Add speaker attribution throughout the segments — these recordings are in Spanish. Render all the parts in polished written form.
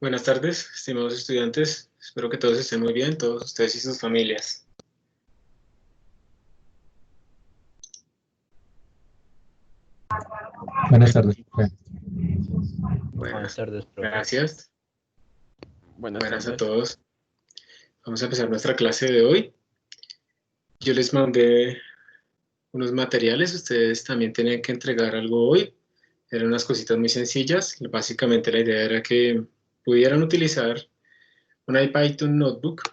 Speaker 1: Buenas tardes, estimados estudiantes. Espero que todos estén muy bien, todos ustedes y sus familias.
Speaker 2: Buenas tardes, profe.
Speaker 3: Buenas tardes, profe.
Speaker 1: Gracias.
Speaker 3: Buenas
Speaker 1: Buenas a
Speaker 3: tardes.
Speaker 1: todos. Vamos a empezar nuestra clase de hoy. Yo les mandé unos materiales, ustedes también tenían que entregar algo hoy. Eran unas cositas muy sencillas. Básicamente la idea era que pudieran utilizar un IPython Notebook.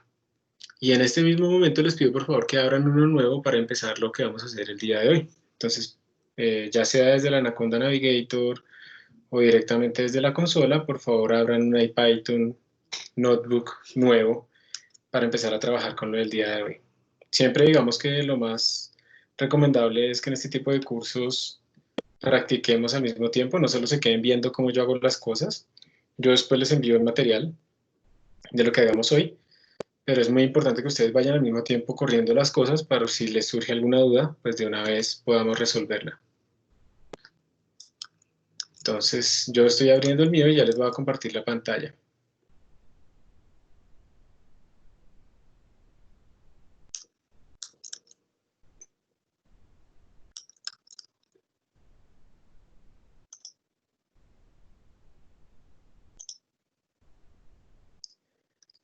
Speaker 1: Y en este mismo momento les pido por favor que abran uno nuevo para empezar lo que vamos a hacer el día de hoy. Entonces, ya sea desde el Anaconda Navigator o directamente desde la consola, por favor abran un IPython Notebook nuevo para empezar a trabajar con lo del día de hoy. Siempre digamos que lo más recomendable es que en este tipo de cursos practiquemos al mismo tiempo, no solo se queden viendo cómo yo hago las cosas. Yo después les envío el material de lo que hagamos hoy, pero es muy importante que ustedes vayan al mismo tiempo corriendo las cosas para si les surge alguna duda, pues de una vez podamos resolverla. Entonces, yo estoy abriendo el mío y ya les voy a compartir la pantalla.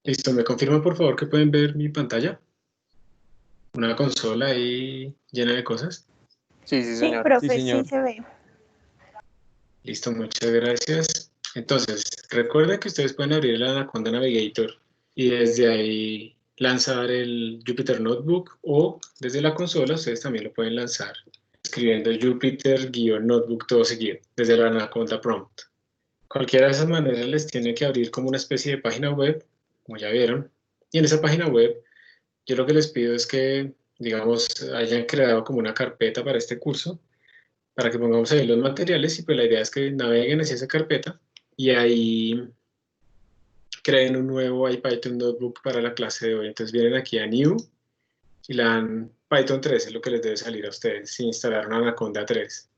Speaker 1: Listo, ¿me confirman por favor que pueden ver mi pantalla? Una consola ahí llena de cosas.
Speaker 3: Sí, señor.
Speaker 4: Profe,
Speaker 3: Sí, señor.
Speaker 4: sí se ve.
Speaker 1: Listo, muchas gracias. Entonces, recuerden que ustedes pueden abrir el Anaconda Navigator y desde ahí lanzar el Jupyter Notebook, o desde la consola ustedes también lo pueden lanzar escribiendo Jupyter-Notebook todo seguido desde el Anaconda Prompt. Cualquiera de esas maneras les tiene que abrir como una especie de página web, como ya vieron, y en esa página web yo lo que les pido es que, digamos, hayan creado como una carpeta para este curso, para que pongamos ahí los materiales, y pues la idea es que naveguen hacia esa carpeta y ahí creen un nuevo IPython Notebook para la clase de hoy. Entonces vienen aquí a New y le dan Python 3, es lo que les debe salir a ustedes si instalaron Anaconda 3.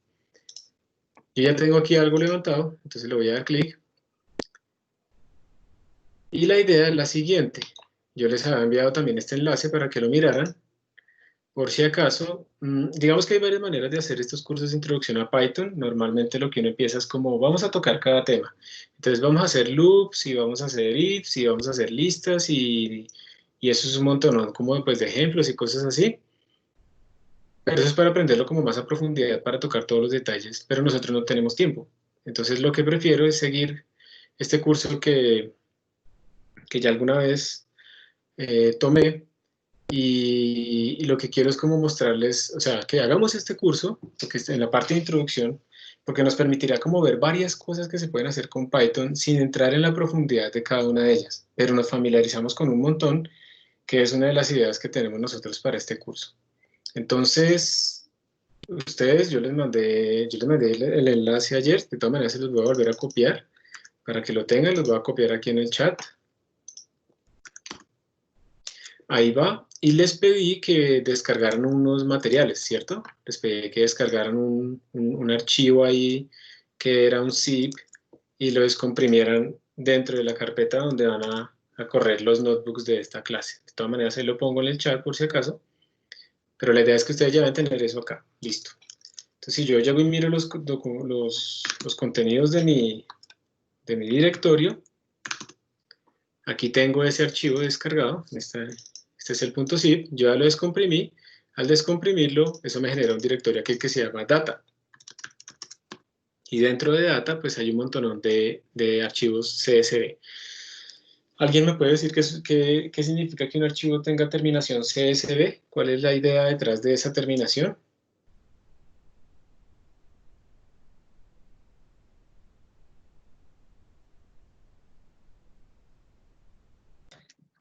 Speaker 1: Yo ya tengo aquí algo levantado, entonces le voy a dar clic. Y la idea es la siguiente. Yo les había enviado también este enlace para que lo miraran. Por si acaso, digamos que hay varias maneras de hacer estos cursos de introducción a Python. Normalmente lo que uno empieza es como, vamos a tocar cada tema. Entonces vamos a hacer loops, y vamos a hacer ifs, y vamos a hacer listas, y eso es un montón, ¿no? Como pues, de ejemplos y cosas así. Pero eso es para aprenderlo como más a profundidad, para tocar todos los detalles, pero nosotros no tenemos tiempo. Entonces lo que prefiero es seguir este curso que ya alguna vez tomé, y lo que quiero es como mostrarles, o sea, que hagamos este curso, porque en la parte de introducción, porque nos permitirá como ver varias cosas que se pueden hacer con Python sin entrar en la profundidad de cada una de ellas, pero nos familiarizamos con un montón, que es una de las ideas que tenemos nosotros para este curso. Entonces, ustedes, yo les mandé el enlace ayer, de todas maneras se los voy a volver a copiar, para que lo tengan, los voy a copiar aquí en el chat. Ahí va. Y les pedí que descargaran unos materiales, ¿cierto? Les pedí que descargaran un archivo ahí que era un zip y lo descomprimieran dentro de la carpeta donde van a correr los notebooks de esta clase. De todas maneras, ahí lo pongo en el chat por si acaso. Pero la idea es que ustedes ya van a tener eso acá. Listo. Entonces, si yo llego y miro los contenidos de mi directorio, aquí tengo ese archivo descargado. Este es el .zip, yo ya lo descomprimí. Al descomprimirlo, eso me genera un directorio aquí que se llama data. Y dentro de data, pues hay un montón de archivos CSV. ¿Alguien me puede decir qué significa que un archivo tenga terminación CSV? ¿Cuál es la idea detrás de esa terminación?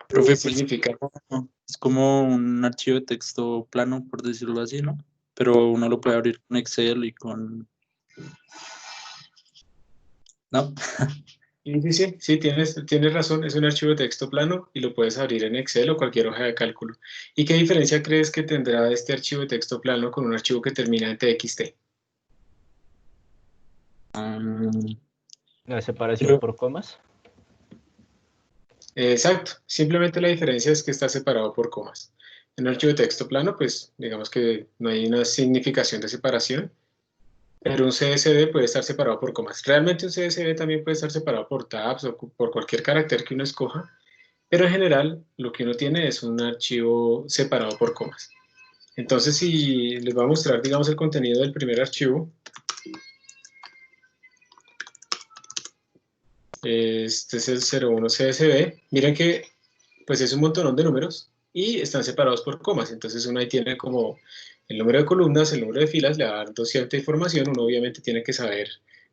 Speaker 2: Profe,
Speaker 1: ¿Qué
Speaker 2: pues
Speaker 1: significa?
Speaker 2: es como un archivo de texto plano, por decirlo así, ¿no? Pero uno lo puede abrir con Excel y con... ¿No?
Speaker 1: Sí, tienes razón, es un archivo de texto plano y lo puedes abrir en Excel o cualquier hoja de cálculo. ¿Y qué diferencia crees que tendrá este archivo de texto plano con un archivo que termina en TXT?
Speaker 3: La separación
Speaker 2: Pero,
Speaker 3: por comas.
Speaker 1: Exacto, simplemente la diferencia es que está separado por comas. En un archivo de texto plano, pues digamos que no hay una significación de separación, pero un CSV puede estar separado por comas. Realmente un CSV también puede estar separado por tabs o por cualquier carácter que uno escoja, pero en general lo que uno tiene es un archivo separado por comas. Entonces, si les voy a mostrar, digamos, el contenido del primer archivo, este es el 01 CSV, miren que pues es un montón de números y están separados por comas, entonces uno ahí tiene como el número de columnas, el número de filas, le va dando cierta información, uno obviamente tiene que saber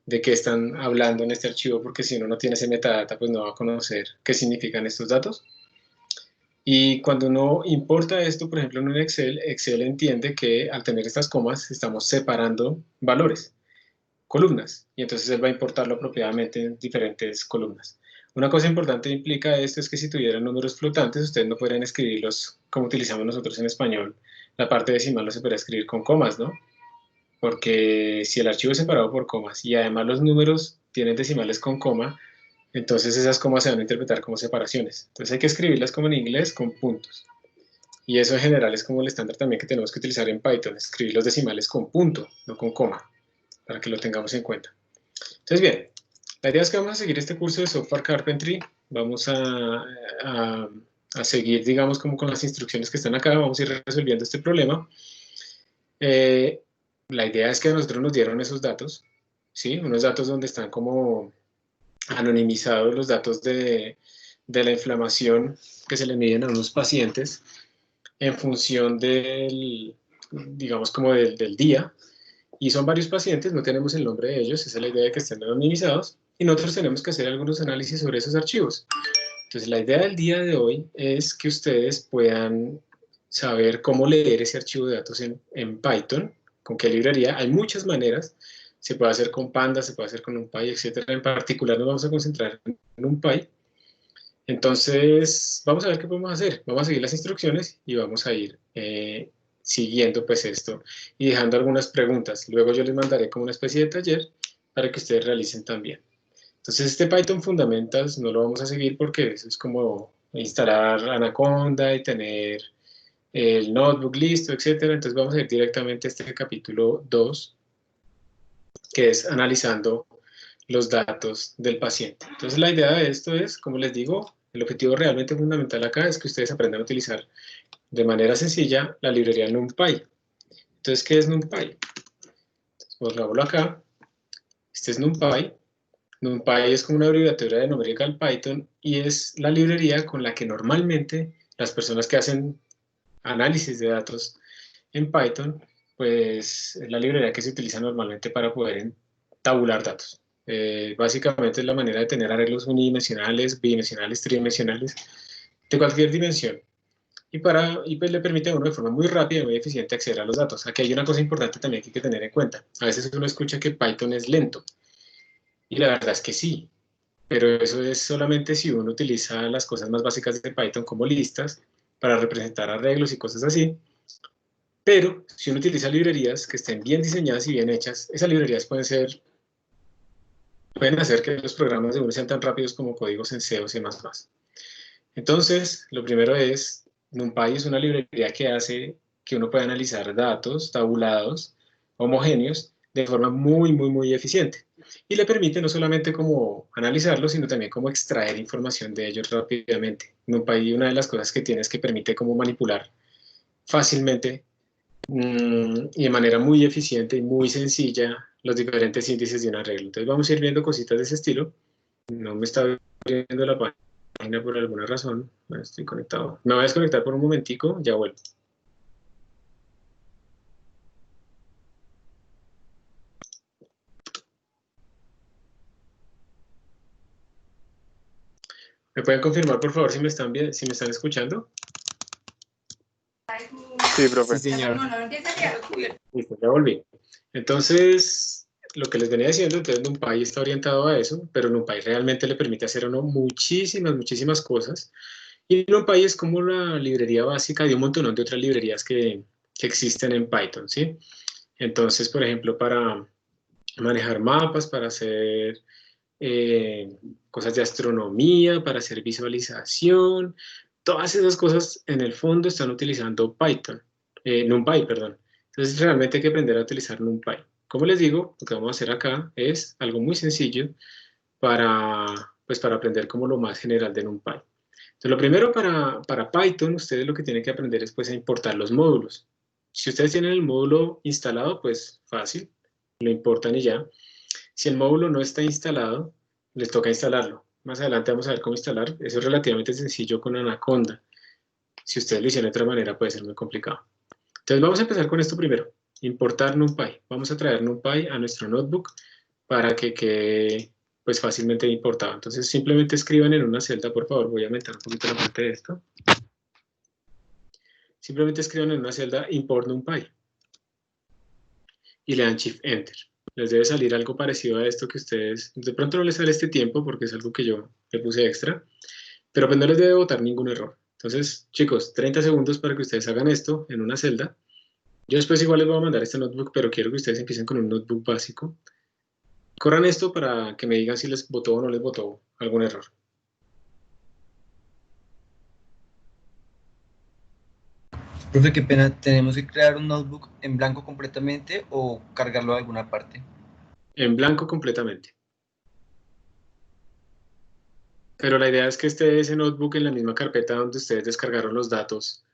Speaker 1: de qué están hablando en este archivo, porque si uno no tiene ese metadata, pues no va a conocer qué significan estos datos. Y cuando uno importa esto, por ejemplo, en un Excel, Excel entiende que al tener estas comas estamos separando valores, columnas, y entonces él va a importarlo apropiadamente en diferentes columnas. Una cosa importante que implica esto es que si tuvieran números flotantes, ustedes no podrían escribirlos como utilizamos nosotros en español. La parte decimal no se podría escribir con comas, ¿no? Porque si el archivo es separado por comas y además los números tienen decimales con coma, entonces esas comas se van a interpretar como separaciones. Entonces hay que escribirlas como en inglés con puntos. Y eso en general es como el estándar también que tenemos que utilizar en Python, escribir los decimales con punto, no con coma, para que lo tengamos en cuenta. Entonces, bien, la idea es que vamos a seguir este curso de Software Carpentry, vamos a seguir, digamos, como con las instrucciones que están acá, vamos a ir resolviendo este problema. La idea es que a nosotros nos dieron esos datos, ¿sí? Unos datos donde están como anonimizados los datos de la inflamación que se le miden a unos pacientes en función del, digamos, como del día, y son varios pacientes, no tenemos el nombre de ellos, esa es la idea de que estén anonimizados, y nosotros tenemos que hacer algunos análisis sobre esos archivos. Entonces, la idea del día de hoy es que ustedes puedan saber cómo leer ese archivo de datos en Python, con qué librería. Hay muchas maneras, se puede hacer con Pandas, se puede hacer con NumPy, etc. En particular nos vamos a concentrar en NumPy. Entonces, vamos a ver qué podemos hacer. Vamos a seguir las instrucciones y vamos a ir siguiendo pues esto y dejando algunas preguntas. Luego yo les mandaré como una especie de taller para que ustedes realicen también. Entonces este Python Fundamentals no lo vamos a seguir porque eso es como instalar Anaconda y tener el notebook listo, etcétera. Entonces vamos a ir directamente a este capítulo 2, que es analizando los datos del paciente. Entonces la idea de esto es, como les digo, el objetivo realmente fundamental acá es que ustedes aprendan a utilizar de manera sencilla la librería NumPy. Entonces, ¿qué es NumPy? Pues lo hablo acá. Este es NumPy. NumPy es como una abreviatura de Numerical Python y es la librería con la que normalmente las personas que hacen análisis de datos en Python, pues es la librería que se utiliza normalmente para poder tabular datos. Básicamente es la manera de tener arreglos unidimensionales, bidimensionales, tridimensionales, de cualquier dimensión. Y pues le permite a uno de forma muy rápida y muy eficiente acceder a los datos. Aquí hay una cosa importante también que hay que tener en cuenta. A veces uno escucha que Python es lento. Y la verdad es que sí. Pero eso es solamente si uno utiliza las cosas más básicas de Python como listas para representar arreglos y cosas así. Pero si uno utiliza librerías que estén bien diseñadas y bien hechas, esas librerías pueden hacer que los programas de uno sean tan rápidos como códigos en C o C++. Entonces, lo primero es, NumPy es una librería que hace que uno pueda analizar datos tabulados, homogéneos, de forma muy, muy, muy eficiente. Y le permite no solamente como analizarlos, sino también como extraer información de ellos rápidamente. NumPy, una de las cosas que tiene es que permite como manipular fácilmente y de manera muy eficiente y muy sencilla los diferentes índices de un arreglo. Entonces vamos a ir viendo cositas de ese estilo. No me está abriendo la página por alguna razón. No estoy conectado. Me voy a desconectar por un momentico, ya vuelvo. ¿Me pueden confirmar, por favor, si me están bien, si me están escuchando?
Speaker 3: Sí, profe.
Speaker 4: Sí, señor.
Speaker 1: Listo, ya volví. Entonces, lo que les venía diciendo, entonces NumPy está orientado a eso, pero NumPy realmente le permite hacer a uno muchísimas, muchísimas cosas. Y NumPy es como la librería básica de un montón de otras librerías que existen en Python, ¿sí? Entonces, por ejemplo, para manejar mapas, para hacer cosas de astronomía, para hacer visualización, todas esas cosas en el fondo están utilizando Python, NumPy, perdón. Entonces realmente hay que aprender a utilizar NumPy. Como les digo, lo que vamos a hacer acá es algo muy sencillo para, pues, para aprender como lo más general de NumPy. Entonces lo primero para Python, ustedes lo que tienen que aprender es pues a importar los módulos. Si ustedes tienen el módulo instalado, pues fácil, lo importan y ya. Si el módulo no está instalado, les toca instalarlo. Más adelante vamos a ver cómo instalar. Eso es relativamente sencillo con Anaconda. Si ustedes lo hicieron de otra manera, puede ser muy complicado. Entonces vamos a empezar con esto primero. Importar NumPy. Vamos a traer NumPy a nuestro notebook para que quede pues fácilmente importado. Entonces simplemente escriban en una celda, por favor. Voy a aumentar un poquito la parte de esto. Simplemente escriban en una celda import NumPy. Y le dan Shift Enter. Les debe salir algo parecido a esto que ustedes, de pronto no les sale este tiempo porque es algo que yo le puse extra, pero pues no les debe botar ningún error. Entonces, chicos, 30 segundos para que ustedes hagan esto en una celda. Yo después igual les voy a mandar este notebook, pero quiero que ustedes empiecen con un notebook básico. Corran esto para que me digan si les botó o no les botó algún error.
Speaker 4: Profe, qué pena, ¿tenemos que crear un notebook en blanco completamente o cargarlo a alguna parte?
Speaker 1: En blanco completamente. Pero la idea es que esté ese notebook en la misma carpeta donde ustedes descargaron los datos,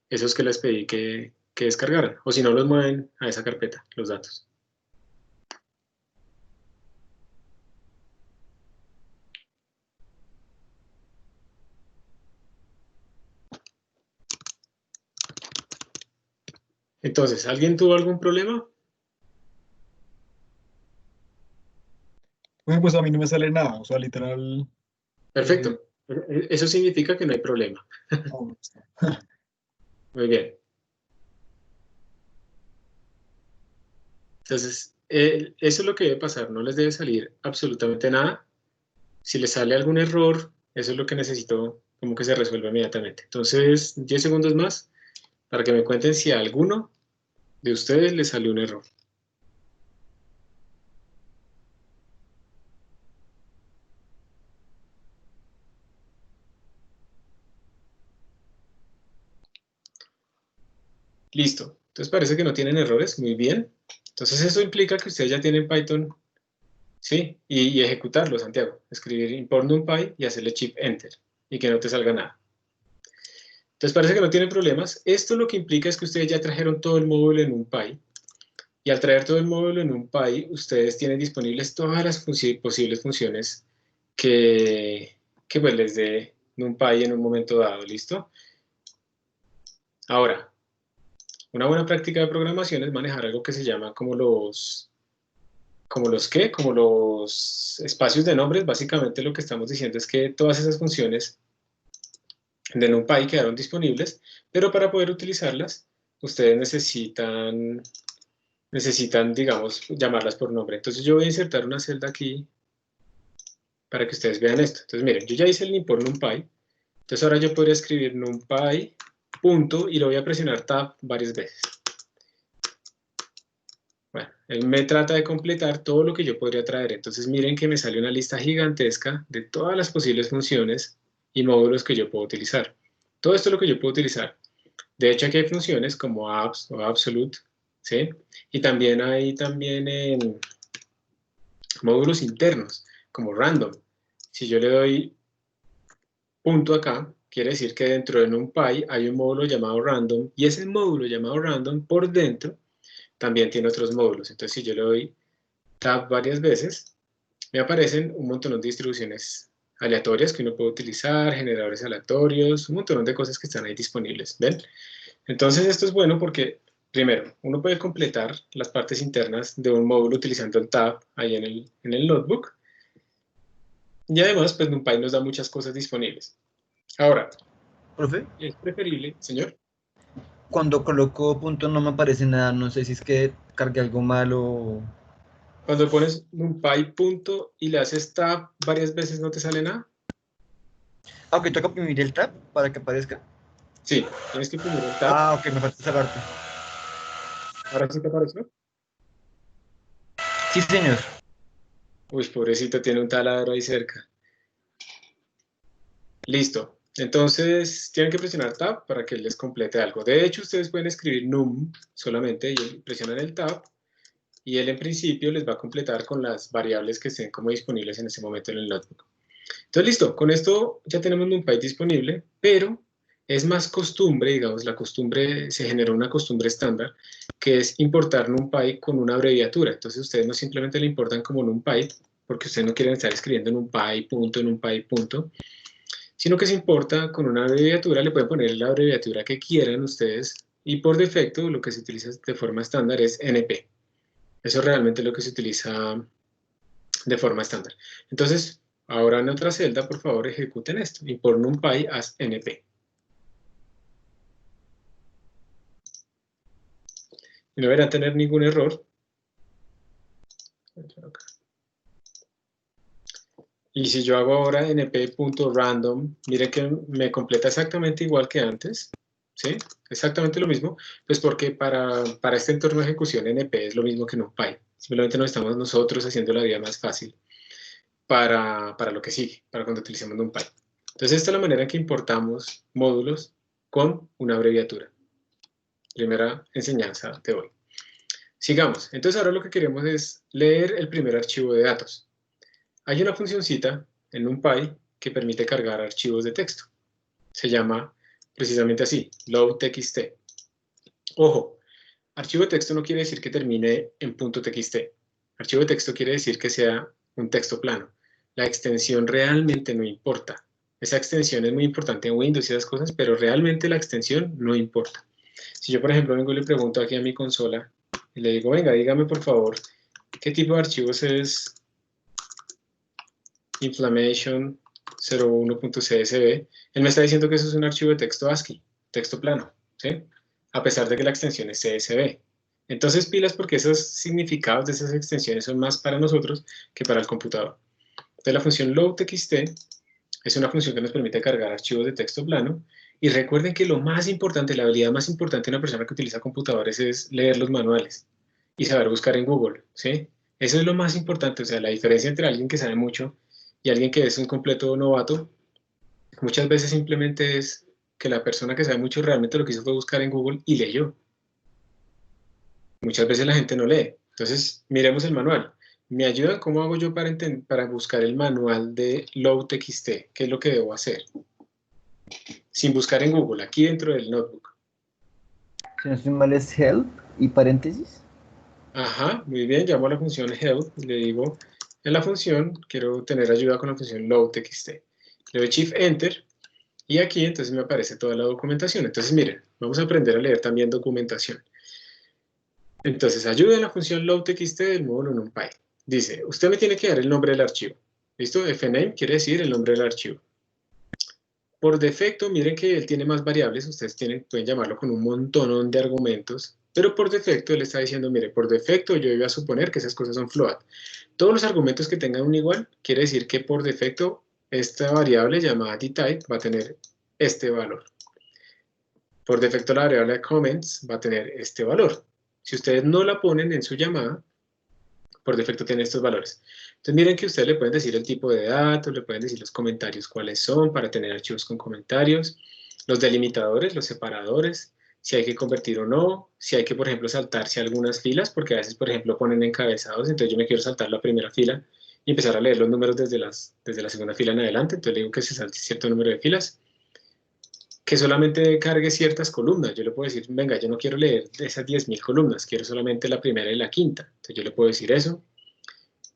Speaker 1: esos que les pedí que descargaran. O si no, los mueven a esa carpeta, los datos. Entonces, ¿alguien tuvo algún problema?
Speaker 5: Bueno, pues a mí no me sale nada, o sea, literal.
Speaker 1: Perfecto. Eso significa que no hay problema.
Speaker 5: No,
Speaker 1: Muy bien. Entonces, eso es lo que debe pasar. No les debe salir absolutamente nada. Si les sale algún error, eso es lo que necesito como que se resuelva inmediatamente. Entonces, 10 segundos más para que me cuenten si a alguno de ustedes les salió un error. Listo. Entonces parece que no tienen errores. Muy bien. Entonces eso implica que ustedes ya tienen Python, ¿sí? Y ejecutarlo, Santiago. Escribir import NumPy y hacerle Shift Enter y que no te salga nada. Entonces parece que no tienen problemas. Esto lo que implica es que ustedes ya trajeron todo el módulo en NumPy. Y al traer todo el módulo en NumPy, ustedes tienen disponibles todas las posibles funciones que pues les dé NumPy en un momento dado. ¿Listo? Ahora, una buena práctica de programación es manejar algo que se llama como los espacios de nombres. Básicamente lo que estamos diciendo es que todas esas funciones de NumPy quedaron disponibles, pero para poder utilizarlas, ustedes necesitan, digamos, llamarlas por nombre. Entonces yo voy a insertar una celda aquí para que ustedes vean esto. Entonces miren, yo ya hice el import NumPy, entonces ahora yo podría escribir NumPy punto y lo voy a presionar Tab varias veces. Bueno, él me trata de completar todo lo que yo podría traer. Entonces miren que me sale una lista gigantesca de todas las posibles funciones y módulos que yo puedo utilizar. Todo esto es lo que yo puedo utilizar. De hecho, aquí hay funciones como apps o absolute, ¿sí? Y también hay módulos internos, como random. Si yo le doy punto acá, quiere decir que dentro de NumPy hay un módulo llamado random, y ese módulo llamado random por dentro también tiene otros módulos. Entonces, si yo le doy tab varias veces, me aparecen un montón de distribuciones aleatorias que uno puede utilizar, generadores aleatorios, un montón de cosas que están ahí disponibles, ¿ven? Entonces esto es bueno porque, primero, uno puede completar las partes internas de un módulo utilizando el tab ahí en el notebook, y además, pues NumPy nos da muchas cosas disponibles. Ahora,
Speaker 4: Profe,
Speaker 1: es preferible, señor,
Speaker 4: cuando coloco punto no me aparece nada, no sé si es que cargué algo mal o...
Speaker 1: cuando pones NumPy punto y le haces tab varias veces, ¿no te sale nada?
Speaker 4: Ah, ok, toca oprimir el tab para que aparezca.
Speaker 1: Sí, tienes que poner el tab.
Speaker 4: Ah, ok, me falta esa parte.
Speaker 1: Ahora sí te apareció.
Speaker 4: Sí, señor.
Speaker 1: Uy, pobrecito, tiene un taladro ahí cerca. Listo. Entonces, tienen que presionar Tab para que les complete algo. De hecho, ustedes pueden escribir num solamente y presionan el Tab y él en principio les va a completar con las variables que estén como disponibles en ese momento en el notebook. Entonces, listo. Con esto ya tenemos NumPy disponible, pero es más costumbre, digamos, la costumbre, se generó una costumbre estándar, que es importar NumPy con una abreviatura. Entonces, ustedes no simplemente le importan como NumPy, porque ustedes no quieren estar escribiendo NumPy, punto, sino que se importa con una abreviatura, le pueden poner la abreviatura que quieran ustedes, y por defecto lo que se utiliza de forma estándar es NP. Eso es realmente lo que se utiliza de forma estándar. Entonces, ahora en otra celda, por favor, ejecuten esto. Import NumPy as NP. Y no deberán tener ningún error. Y si yo hago ahora np.random, mire que me completa exactamente igual que antes, ¿sí? Exactamente lo mismo, pues porque para este entorno de ejecución np es lo mismo que NumPy. Simplemente nos estamos nosotros haciendo la vida más fácil para lo que sigue, para cuando utilicemos NumPy. Entonces esta es la manera en que importamos módulos con una abreviatura. Primera enseñanza de hoy. Sigamos. Entonces ahora lo que queremos es leer el primer archivo de datos. Hay una funcioncita en NumPy que permite cargar archivos de texto. Se llama precisamente así, loadtxt. Ojo, archivo de texto no quiere decir que termine en .txt. Archivo de texto quiere decir que sea un texto plano. La extensión realmente no importa. Esa extensión es muy importante en Windows y esas cosas, pero realmente la extensión no importa. Si yo, por ejemplo, vengo y le pregunto aquí a mi consola y le digo, venga, dígame por favor, ¿qué tipo de archivos es inflammation 01.csv? Él me está diciendo que eso es un archivo de texto ASCII, texto plano, ¿sí? A pesar de que la extensión es CSV. Entonces, pilas, porque esos significados de esas extensiones son más para nosotros que para el computador. Entonces, la función loadtxt es una función que nos permite cargar archivos de texto plano. Y recuerden que lo más importante, la habilidad más importante de una persona que utiliza computadores es leer los manuales y saber buscar en Google, ¿sí? Eso es lo más importante. O sea, la diferencia entre alguien que sabe mucho y alguien que es un completo novato, muchas veces simplemente es que la persona que sabe mucho realmente lo que hizo fue buscar en Google y leyó. Muchas veces la gente no lee. Entonces, miremos el manual. ¿Me ayudan? ¿Cómo hago yo para buscar el manual de loadtxt? ¿Qué es lo que debo hacer? Sin buscar en Google, aquí dentro del notebook.
Speaker 6: Si no estoy mal es help y paréntesis.
Speaker 1: Ajá, muy bien, llamo a la función help y le digo, en la función quiero tener ayuda con la función loadtxt. Le doy Shift Enter y aquí entonces me aparece toda la documentación. Entonces miren, vamos a aprender a leer también documentación. Entonces, ayuda en la función loadtxt del módulo NumPy. Dice, usted me tiene que dar el nombre del archivo. ¿Listo? Fname quiere decir el nombre del archivo. Por defecto, miren que él tiene más variables. Ustedes pueden llamarlo con un montón de argumentos. Pero por defecto, él está diciendo, mire, por defecto yo iba a suponer que esas cosas son float. Todos los argumentos que tengan un igual, quiere decir que por defecto, esta variable llamada dtype va a tener este valor. Por defecto, la variable comments va a tener este valor. Si ustedes no la ponen en su llamada, por defecto tiene estos valores. Entonces miren que ustedes le pueden decir el tipo de datos, le pueden decir los comentarios cuáles son para tener archivos con comentarios, los delimitadores, los separadores, si hay que convertir o no, si hay que, por ejemplo, saltarse algunas filas, porque a veces, por ejemplo, ponen encabezados, entonces yo me quiero saltar la primera fila y empezar a leer los números desde la segunda fila en adelante, entonces le digo que se salte cierto número de filas, que solamente cargue ciertas columnas. Yo le puedo decir, venga, yo no quiero leer esas 10.000 columnas, quiero solamente la primera y la quinta. Entonces yo le puedo decir eso.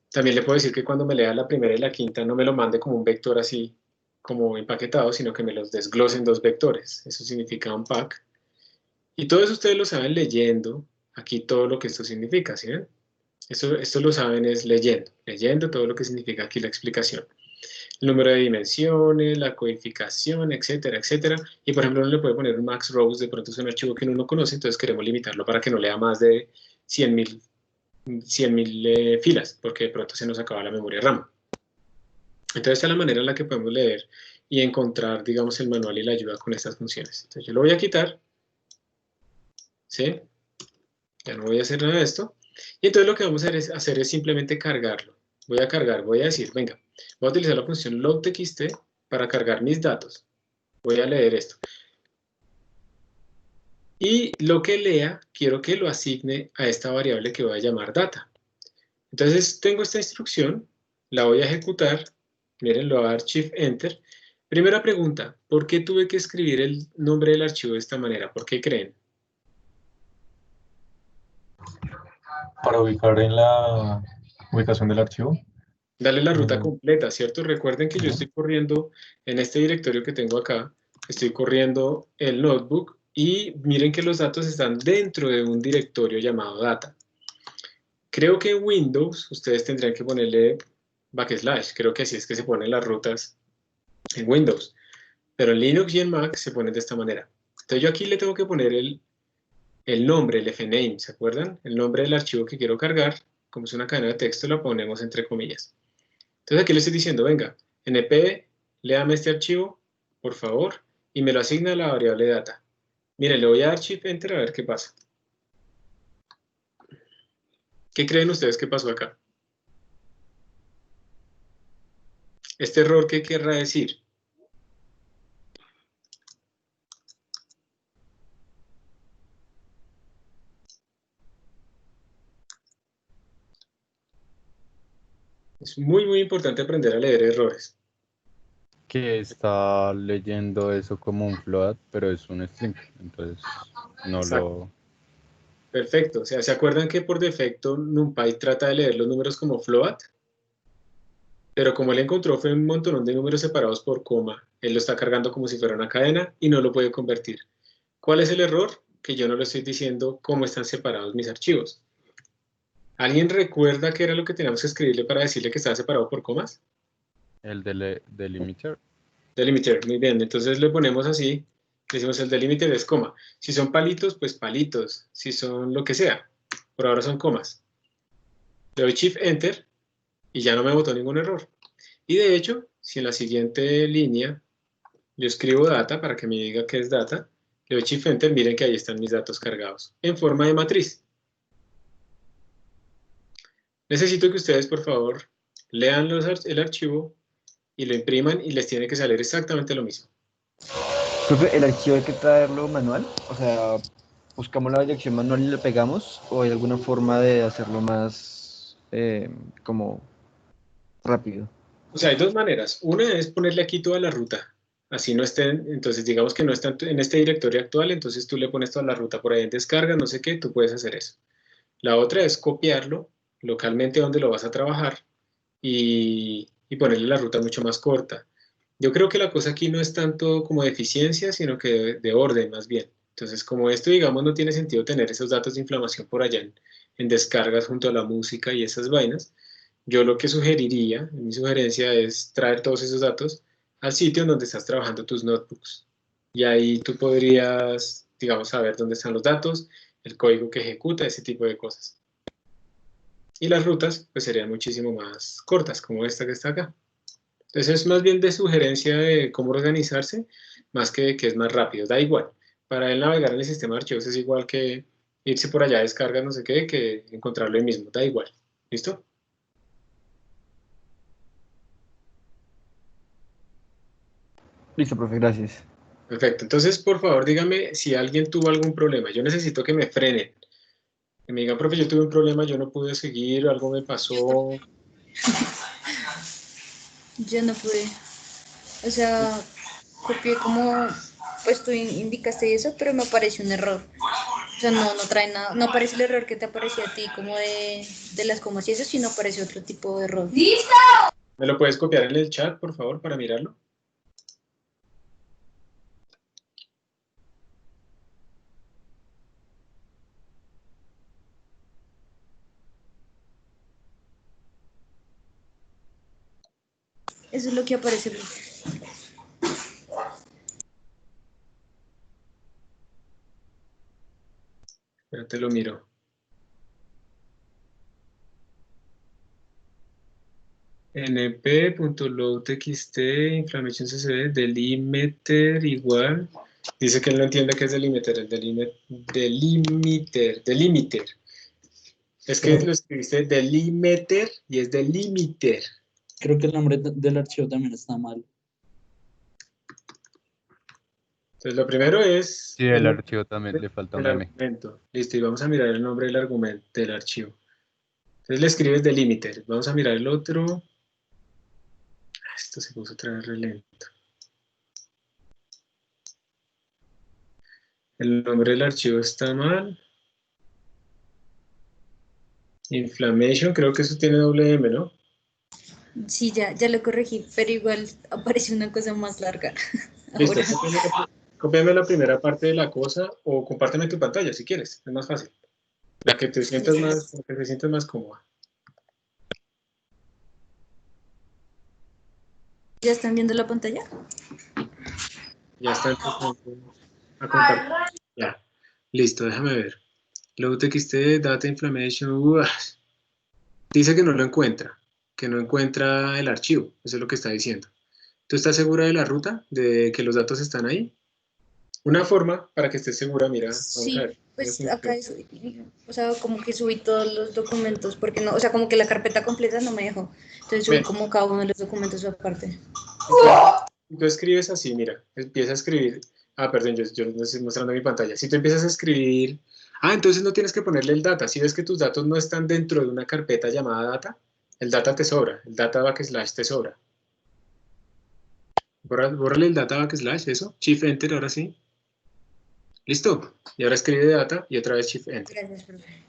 Speaker 1: También le puedo decir que cuando me lea la primera y la quinta no me lo mande como un vector así, como empaquetado, sino que me los desglose en dos vectores. Eso significa unpack. Y todo eso ustedes lo saben leyendo aquí todo lo que esto significa, ¿sí ven? Esto lo saben es leyendo todo lo que significa aquí la explicación. El número de dimensiones, la codificación, etcétera, etcétera. Y por ejemplo, uno le puede poner un max rows, de pronto es un archivo que uno no conoce, entonces queremos limitarlo para que no lea más de 100.000 filas, porque de pronto se nos acaba la memoria RAM. Entonces esta es la manera en la que podemos leer y encontrar, digamos, el manual y la ayuda con estas funciones. Entonces yo lo voy a quitar, ¿sí? Ya no voy a hacer nada de esto. Y entonces lo que vamos a hacer es simplemente cargarlo. voy a cargar, voy a decir, venga, voy a utilizar la función load.txt para cargar mis datos. Voy a leer esto. Y lo que lea, quiero que lo asigne a esta variable que voy a llamar data. Entonces, tengo esta instrucción, la voy a ejecutar. Miren, lo voy a dar Shift Enter. Primera pregunta, ¿por qué tuve que escribir el nombre del archivo de esta manera? ¿Por qué creen?
Speaker 7: Para ubicar en la ubicación del archivo.
Speaker 1: Darle la ruta completa, ¿cierto? Recuerden que yo estoy corriendo en este directorio que tengo acá, estoy corriendo el notebook y miren que los datos están dentro de un directorio llamado data. Creo que en Windows ustedes tendrían que ponerle backslash, creo que así es que se ponen las rutas en Windows, pero en Linux y en Mac se ponen de esta manera. Entonces yo aquí le tengo que poner el nombre, el fname, ¿se acuerdan? El nombre del archivo que quiero cargar, como es una cadena de texto, la ponemos entre comillas. Entonces aquí le estoy diciendo, venga, npd, léame este archivo, por favor, y me lo asigna a la variable data. Miren, le voy a dar Shift Enter a ver qué pasa. ¿Qué creen ustedes que pasó acá? ¿Este error qué querrá decir? Es muy importante aprender a leer errores.
Speaker 8: Que está leyendo eso como un float, pero es un string, entonces no
Speaker 1: Exacto. Perfecto, o sea, ¿se acuerdan que por defecto NumPy trata de leer los números como float? Pero como él encontró fue un montón de números separados por coma, él lo está cargando como si fuera una cadena y no lo puede convertir. ¿Cuál es el error? Que yo no le estoy diciendo cómo están separados mis archivos. ¿Alguien recuerda qué era lo que teníamos que escribirle para decirle que estaba separado por comas?
Speaker 8: El delimiter.
Speaker 1: Delimiter, muy bien. Entonces le ponemos así, le decimos el delimiter es coma. Si son palitos, pues palitos. Si son lo que sea. Por ahora son comas. Le doy Shift Enter y ya no me botó ningún error. Y de hecho, si en la siguiente línea yo escribo data para que me diga qué es data, le doy Shift Enter, miren que ahí están mis datos cargados en forma de matriz. Necesito que ustedes, por favor, lean el archivo y lo impriman y les tiene que salir exactamente lo mismo.
Speaker 6: Profe, ¿el archivo hay que traerlo manual? O sea, ¿buscamos la dirección manual y lo pegamos? ¿O hay alguna forma de hacerlo más como rápido?
Speaker 1: O sea, hay dos maneras. Una es ponerle aquí toda la ruta. Así no estén, entonces digamos que no están en este directorio actual, entonces tú le pones toda la ruta por ahí en descarga, no sé qué, tú puedes hacer eso. La otra es copiarlo localmente donde lo vas a trabajar y ponerle la ruta mucho más corta. Yo creo que la cosa aquí no es tanto como de eficiencia, sino que de orden más bien. Entonces, como esto, digamos, no tiene sentido tener esos datos de inflamación por allá en descargas junto a la música y esas vainas, yo lo que sugeriría, mi sugerencia es traer todos esos datos al sitio en donde estás trabajando tus notebooks. Y ahí tú podrías, digamos, saber dónde están los datos, el código que ejecuta, ese tipo de cosas. Y las rutas, pues serían muchísimo más cortas, como esta que está acá. Entonces es más bien de sugerencia de cómo organizarse, más que es más rápido. Da igual. Para él navegar en el sistema de archivos es igual que irse por allá a descargar no sé qué, que encontrarlo ahí mismo. Da igual. ¿Listo?
Speaker 6: Listo, profe, gracias.
Speaker 1: Perfecto. Entonces, por favor, dígame si alguien tuvo algún problema. Yo necesito que me frenen. Que me digan, profe, yo tuve un problema, yo no pude seguir, algo me pasó.
Speaker 9: Yo no pude. O sea, copié como, pues tú indicaste eso, pero me apareció un error. O sea, no trae nada, no aparece el error que te aparecía a ti como de las comas y eso, sino aparece otro tipo de error.
Speaker 1: ¡Listo! ¿Me lo puedes copiar en el chat, por favor, para mirarlo?
Speaker 9: Eso es lo que aparece.
Speaker 1: Pero te lo miro. np.load.txt, inflammation ccd, delimiter igual. Dice que él no entiende qué es delimiter, el delimiter. Es que lo escribiste delimiter y es delimiter.
Speaker 2: Creo que el nombre del archivo también está mal.
Speaker 1: Entonces lo primero es
Speaker 8: Sí, el archivo también le falta
Speaker 1: el
Speaker 8: una M.
Speaker 1: argumento. Listo, y vamos a mirar el nombre del argumento del archivo. Entonces le escribes delimiter. Vamos a mirar el otro. Esto se puso otra vez re lento. El nombre del archivo está mal. Inflammation, creo que eso tiene doble M, ¿no?
Speaker 9: Sí, ya lo corregí, pero igual aparece una cosa más larga.
Speaker 1: Listo,
Speaker 9: Ahora.
Speaker 1: cópiame la primera parte de la cosa o compárteme tu pantalla si quieres, es más fácil. La que te sientas más cómoda.
Speaker 9: ¿Ya están viendo la pantalla?
Speaker 1: Ya está empezando a compartir. Ya, listo, déjame ver. Load.txt, data inflammation, dice que no lo encuentra, que no encuentra el archivo, eso es lo que está diciendo. ¿Tú estás segura de la ruta, de que los datos están ahí? Una forma para que estés segura, mira, vamos
Speaker 9: Sí,
Speaker 1: a ver.
Speaker 9: pues acá o sea, como que subí todos los documentos, porque no, o sea, como que la carpeta completa no me dejó. Entonces subí como cada uno de los documentos aparte.
Speaker 1: Tú escribes así, mira, empieza a escribir. Perdón, yo no estoy mostrando mi pantalla. Si tú empiezas a escribir, entonces no tienes que ponerle el data. Si ves que tus datos no están dentro de una carpeta llamada data, el data te sobra, el data backslash te sobra. Bórrale el data backslash, eso, shift enter, ahora sí. Listo. Y ahora escribe data y otra vez shift enter.
Speaker 9: Gracias, profe.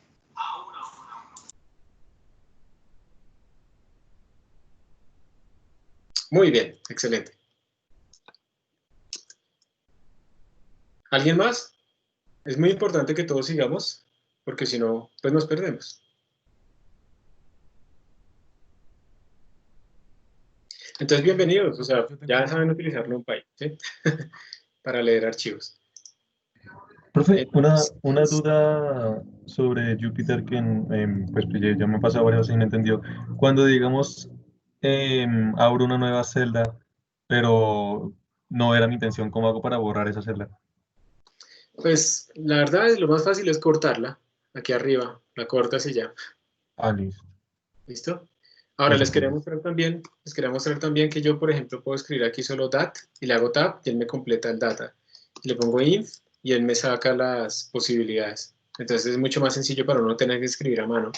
Speaker 1: Muy bien, excelente. ¿Alguien más? Es muy importante que todos sigamos, porque si no, pues nos perdemos. Entonces, bienvenidos. O sea, ya saben utilizar NumPy, ¿sí? Para leer archivos.
Speaker 7: Profe, una duda sobre Jupyter que pues ya me ha pasado varias veces y no he entendido. Cuando, digamos, abro una nueva celda, pero no era mi intención, ¿cómo hago para borrar esa celda?
Speaker 1: Pues la verdad es lo más fácil es cortarla. Aquí arriba, la cortas y ya.
Speaker 7: Listo.
Speaker 1: ¿Listo? Ahora
Speaker 7: Eso
Speaker 1: les quería mostrar también que yo, por ejemplo, puedo escribir aquí solo dat y le hago tab y él me completa el data. Y le pongo inf y él me saca las posibilidades. Entonces es mucho más sencillo para uno tener que escribir a mano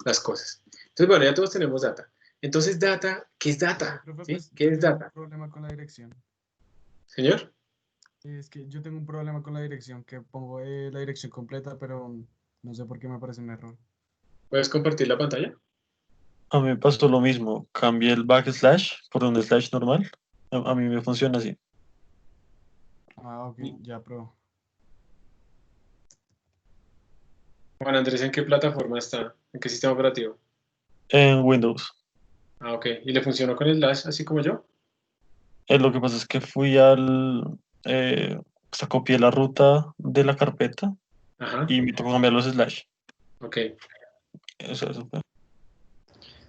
Speaker 1: las cosas. Entonces, bueno, ya todos tenemos data. Entonces, data, ¿qué es data?
Speaker 5: Profe,
Speaker 1: ¿Sí?
Speaker 5: pues,
Speaker 1: ¿Qué es data?
Speaker 5: Tengo un problema con la dirección.
Speaker 1: Señor.
Speaker 5: Es que yo tengo un problema con la dirección, que pongo la dirección completa, pero no sé por qué me aparece un error.
Speaker 1: ¿Puedes compartir la pantalla?
Speaker 2: A mí me pasó lo mismo. Cambié el backslash por un slash normal. A mí me funciona así.
Speaker 5: Ok, ya probó.
Speaker 1: Juan Andrés, ¿en qué plataforma está? ¿En qué sistema operativo?
Speaker 2: En Windows.
Speaker 1: Ok. ¿Y le funcionó con el slash así como yo?
Speaker 2: Lo que pasa es que fui o sea, copié la ruta de la carpeta y me tocó cambiar los slash.
Speaker 1: Ok.
Speaker 2: Eso fue.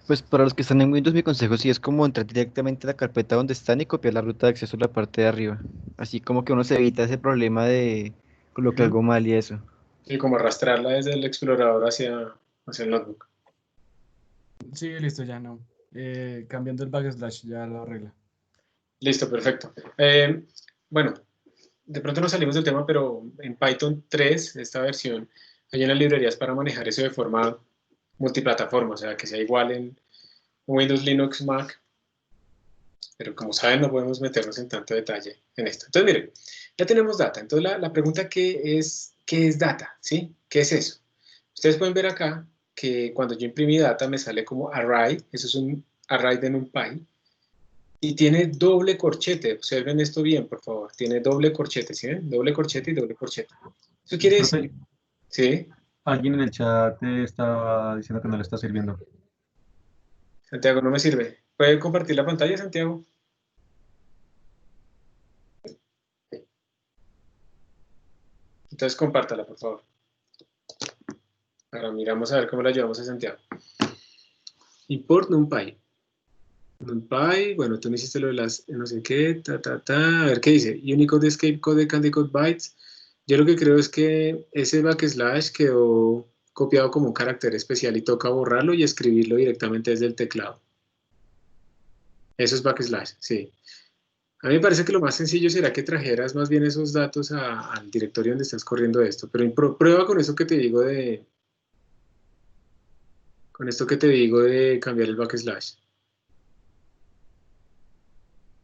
Speaker 6: Pues para los que están en Windows, mi consejo sí es como entrar directamente a la carpeta donde están y copiar la ruta de acceso a la parte de arriba. Así como que uno se evita ese problema de colocar algo mal y eso.
Speaker 1: Sí, como arrastrarla desde el explorador hacia el notebook.
Speaker 5: Sí, listo, ya no. Cambiando el backslash ya lo arregla.
Speaker 1: Listo, perfecto. Bueno, de pronto nos salimos del tema, pero en Python 3, esta versión, hay unas librerías para manejar eso de forma multiplataforma, o sea, que sea igual en Windows, Linux, Mac, pero como saben no podemos meternos en tanto detalle en esto. Entonces, miren, ya tenemos data. Entonces, la pregunta ¿qué es data? ¿Sí? ¿Qué es eso? Ustedes pueden ver acá que cuando yo imprimí data me sale como array, eso es un array de NumPy, y tiene doble corchete. Observen esto bien, por favor. Tiene doble corchete, ¿sí ven? Doble corchete y doble corchete. Eso quiere decir... ¿Sí?
Speaker 7: Alguien en el chat te está diciendo que no le está sirviendo.
Speaker 1: Santiago, no me sirve. ¿Puede compartir la pantalla, Santiago? Entonces compártala, por favor. Ahora miramos a ver cómo la llevamos a Santiago. Import NumPy. NumPy, bueno, tú me hiciste lo de las no sé qué, a ver qué dice. Unicode escape code candicode bytes. Yo lo que creo es que ese backslash quedó copiado como un carácter especial y toca borrarlo y escribirlo directamente desde el teclado. Eso es backslash, sí. A mí me parece que lo más sencillo será que trajeras más bien esos datos al directorio donde estás corriendo esto, pero prueba con eso que te digo con esto que te digo de cambiar el backslash.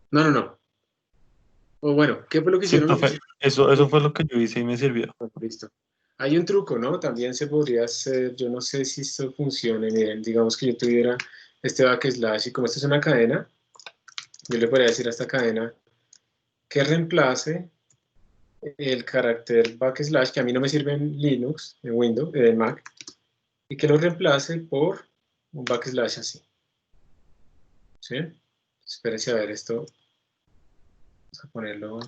Speaker 1: No. O bueno, ¿qué fue lo que
Speaker 2: Sí,
Speaker 1: hicieron?
Speaker 2: profe, eso fue lo que yo hice y me sirvió.
Speaker 1: Listo. Hay un truco, ¿no? También se podría hacer, yo no sé si esto funcione, miren, digamos que yo tuviera este backslash y como esto es una cadena, yo le podría decir a esta cadena que reemplace el carácter backslash, que a mí no me sirve en Linux, en Windows, en Mac, y que lo reemplace por un backslash así. ¿Sí? Espérense a ver esto. Vamos a ponerlo.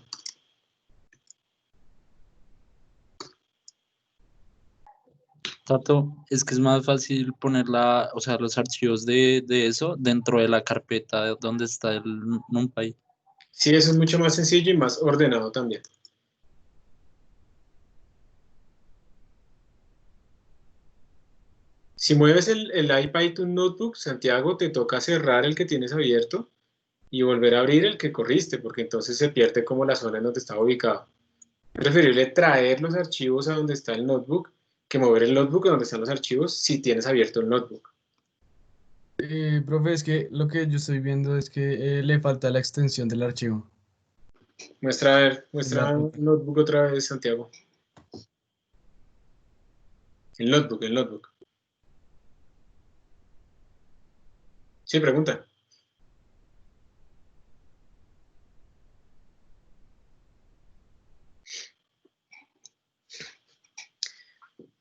Speaker 10: Tato, es que es más fácil poner o sea, los archivos de eso dentro de la carpeta donde está el NumPy.
Speaker 1: Sí, eso es mucho más sencillo y más ordenado también. Si mueves el IPython Notebook, Santiago, te toca cerrar el que tienes abierto y volver a abrir el que corriste, porque entonces se pierde como la zona en donde estaba ubicado. Es preferible traer los archivos a donde está el notebook que mover el notebook a donde están los archivos si tienes abierto el notebook.
Speaker 5: Profe, es que lo que yo estoy viendo es que le falta la extensión del archivo.
Speaker 1: Muestra el notebook otra vez, Santiago. El notebook. Sí, pregunta.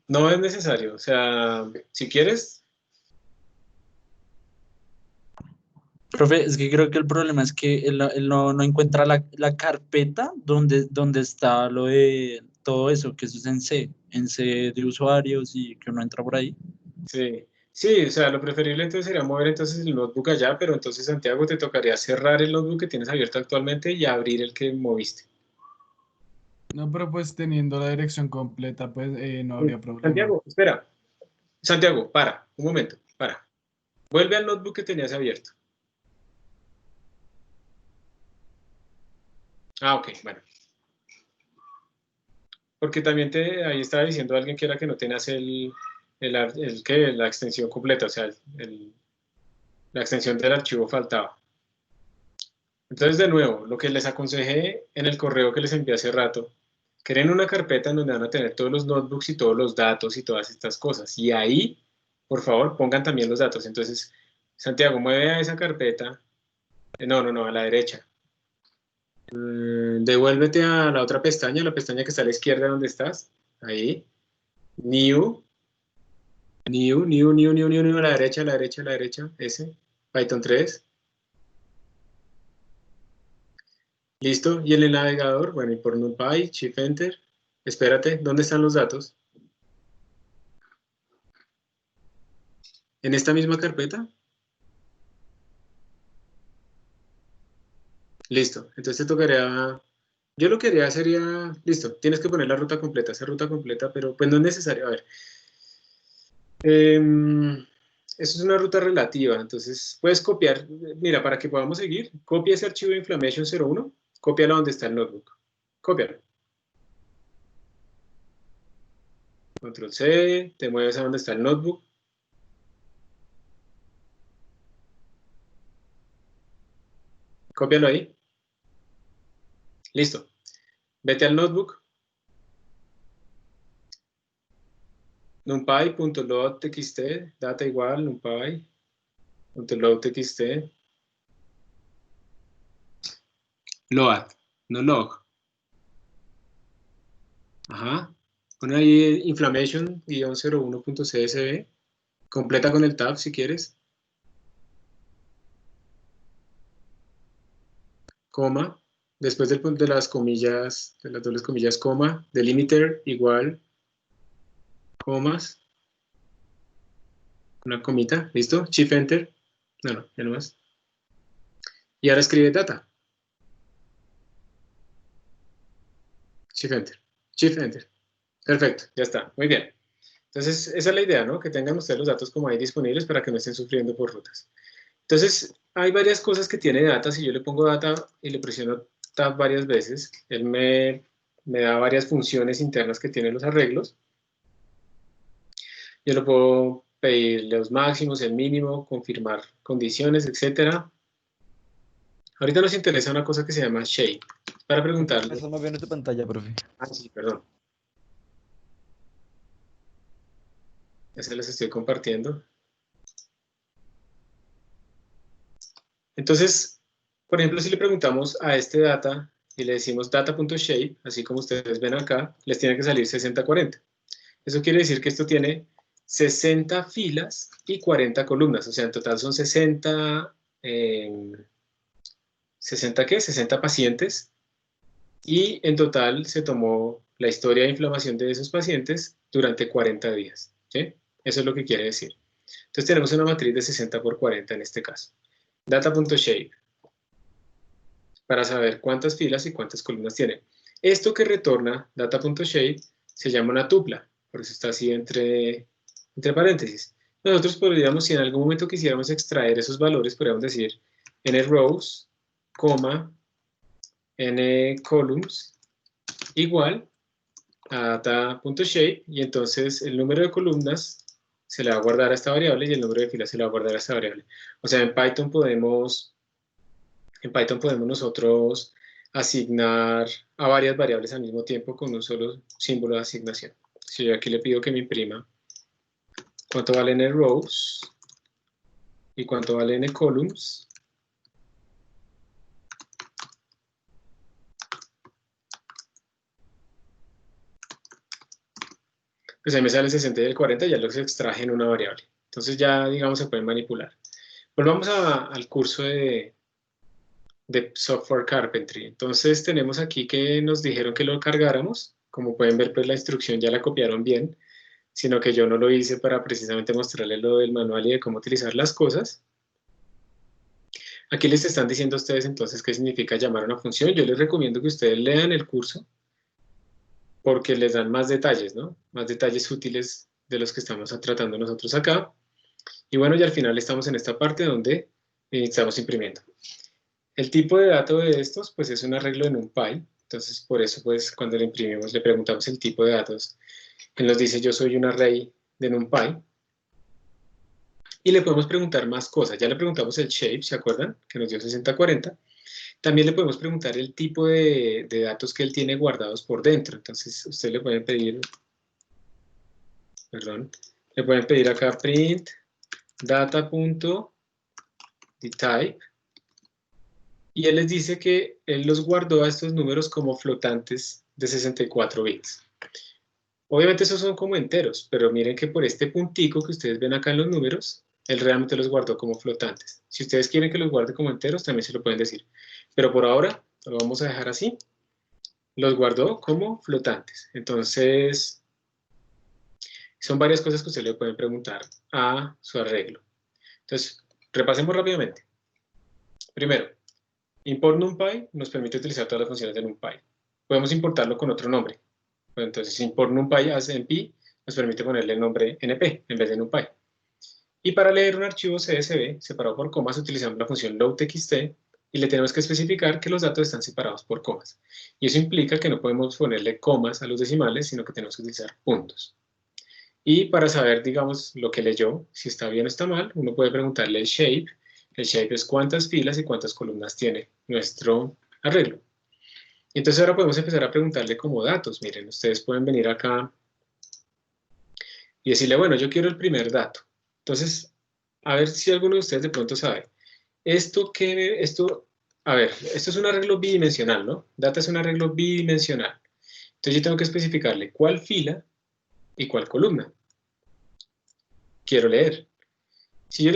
Speaker 1: No es necesario, o sea, si quieres.
Speaker 10: Profe, es que creo que el problema es que él no encuentra la carpeta donde está lo de todo eso, que eso es en C de usuarios y que uno entra por ahí.
Speaker 1: Sí, o sea, lo preferible entonces sería mover entonces el notebook allá, pero entonces, Santiago, te tocaría cerrar el notebook que tienes abierto actualmente y abrir el que moviste.
Speaker 5: No, pero pues teniendo la dirección completa, pues no habría problema.
Speaker 1: Santiago, espera. Santiago, un momento, para. Vuelve al notebook que tenías abierto. Ah, ok, bueno. Porque también ahí estaba diciendo alguien que era que no tenías la extensión completa, o sea, la extensión del archivo faltaba. Entonces, de nuevo, lo que les aconsejé en el correo que les envié hace rato, creen una carpeta en donde van a tener todos los notebooks y todos los datos y todas estas cosas. Y ahí, por favor, pongan también los datos. Entonces, Santiago, mueve a esa carpeta. No, a la derecha. Devuélvete a la otra pestaña, la pestaña que está a la izquierda donde estás. Ahí. New, a la derecha, ese. Python 3. Listo. Y en el navegador, bueno, y por NumPy, Shift Enter. Espérate, ¿dónde están los datos? ¿En esta misma carpeta? Listo. Entonces te tocaría... Yo lo que haría sería... Listo, tienes que poner la ruta completa, esa ruta completa, pero pues no es necesario. A ver. Eso es una ruta relativa, entonces puedes copiar. Mira, para que podamos seguir, copia ese archivo de Inflammation 01, cópialo donde está el notebook. Cópialo. Control C, te mueves a donde está el notebook. Cópialo ahí. Listo. Vete al notebook. numpy.load.txt, data igual, numpy.load.txt. Load, no log. Ajá. Pon ahí inflammation-01.csv. Completa con el tab si quieres. Coma. Después de las comillas, de las dobles comillas, coma. Delimiter igual. Comas. Una comita. ¿Listo? Shift Enter. No, ya no más. Y ahora escribe data. Shift Enter. Shift Enter. Perfecto, ya está. Muy bien. Entonces, esa es la idea, ¿no? Que tengan ustedes los datos como ahí disponibles para que no estén sufriendo por rutas. Entonces, hay varias cosas que tiene data. Si yo le pongo data y le presiono tab varias veces, él me da varias funciones internas que tienen los arreglos. Yo le puedo pedir los máximos, el mínimo, confirmar condiciones, etc. Ahorita nos interesa una cosa que se llama shape. Para preguntarle...
Speaker 6: Estamos viendo tu pantalla, profe.
Speaker 1: Ah, sí, perdón. Ya se les estoy compartiendo. Entonces, por ejemplo, si le preguntamos a este data y le decimos data.shape, así como ustedes ven acá, les tiene que salir 60-40. Eso quiere decir que esto tiene 60 filas y 40 columnas, o sea, en total son 60, ¿60 qué? 60 pacientes, y en total se tomó la historia de inflamación de esos pacientes durante 40 días, ¿sí? Eso es lo que quiere decir. Entonces tenemos una matriz de 60 por 40 en este caso. Data.shape, para saber cuántas filas y cuántas columnas tiene. Esto que retorna data.shape se llama una tupla, por eso está así entre paréntesis. Nosotros podríamos, si en algún momento quisiéramos extraer esos valores, podríamos decir n rows, n columns, igual a data.shape, y entonces el número de columnas se le va a guardar a esta variable y el número de filas se le va a guardar a esta variable. O sea, en Python podemos nosotros asignar a varias variables al mismo tiempo con un solo símbolo de asignación. Si yo aquí le pido que me imprima cuánto valen n rows y cuánto valen n columns, pues ahí me sale el 60 y el 40, ya los extraje en una variable. Entonces ya, digamos, se pueden manipular. Volvamos al curso de Software Carpentry. Entonces tenemos aquí que nos dijeron que lo cargáramos. Como pueden ver, pues la instrucción ya la copiaron bien, sino que yo no lo hice para precisamente mostrarles lo del manual y de cómo utilizar las cosas. Aquí les están diciendo a ustedes entonces qué significa llamar una función. Yo les recomiendo que ustedes lean el curso porque les dan más detalles, ¿no? Más detalles útiles de los que estamos tratando nosotros acá. Y bueno, ya al final estamos en esta parte donde estamos imprimiendo. El tipo de dato de estos, pues es un arreglo de NumPy. Entonces, por eso, pues, cuando le imprimimos, le preguntamos el tipo de datos. Él nos dice, yo soy un array de NumPy. Y le podemos preguntar más cosas. Ya le preguntamos el shape, ¿se acuerdan? Que nos dio 60-40. También le podemos preguntar el tipo de datos que él tiene guardados por dentro. Entonces, ustedes le pueden pedir, le pueden pedir acá print data.dtype. Y él les dice que él los guardó a estos números como flotantes de 64 bits. Obviamente esos son como enteros, pero miren que por este puntico que ustedes ven acá en los números, él realmente los guardó como flotantes. Si ustedes quieren que los guarde como enteros, también se lo pueden decir. Pero por ahora, lo vamos a dejar así. Los guardó como flotantes. Entonces, son varias cosas que ustedes le pueden preguntar a su arreglo. Entonces, repasemos rápidamente. Primero, import NumPy nos permite utilizar todas las funciones de NumPy. Podemos importarlo con otro nombre. Entonces, import NumPy as np nos permite ponerle el nombre np en vez de NumPy. Y para leer un archivo CSV separado por comas utilizamos la función loadtxt y le tenemos que especificar que los datos están separados por comas. Y eso implica que no podemos ponerle comas a los decimales, sino que tenemos que utilizar puntos. Y para saber, digamos, lo que leyó, si está bien o está mal, uno puede preguntarle el shape. El shape es cuántas filas y cuántas columnas tiene nuestro arreglo. Y entonces ahora podemos empezar a preguntarle como datos. Miren, ustedes pueden venir acá y decirle, bueno, yo quiero el primer dato. Entonces, a ver si alguno de ustedes de pronto sabe. Esto es un arreglo bidimensional, ¿no? Data es un arreglo bidimensional. Entonces yo tengo que especificarle cuál fila y cuál columna quiero leer. Si yo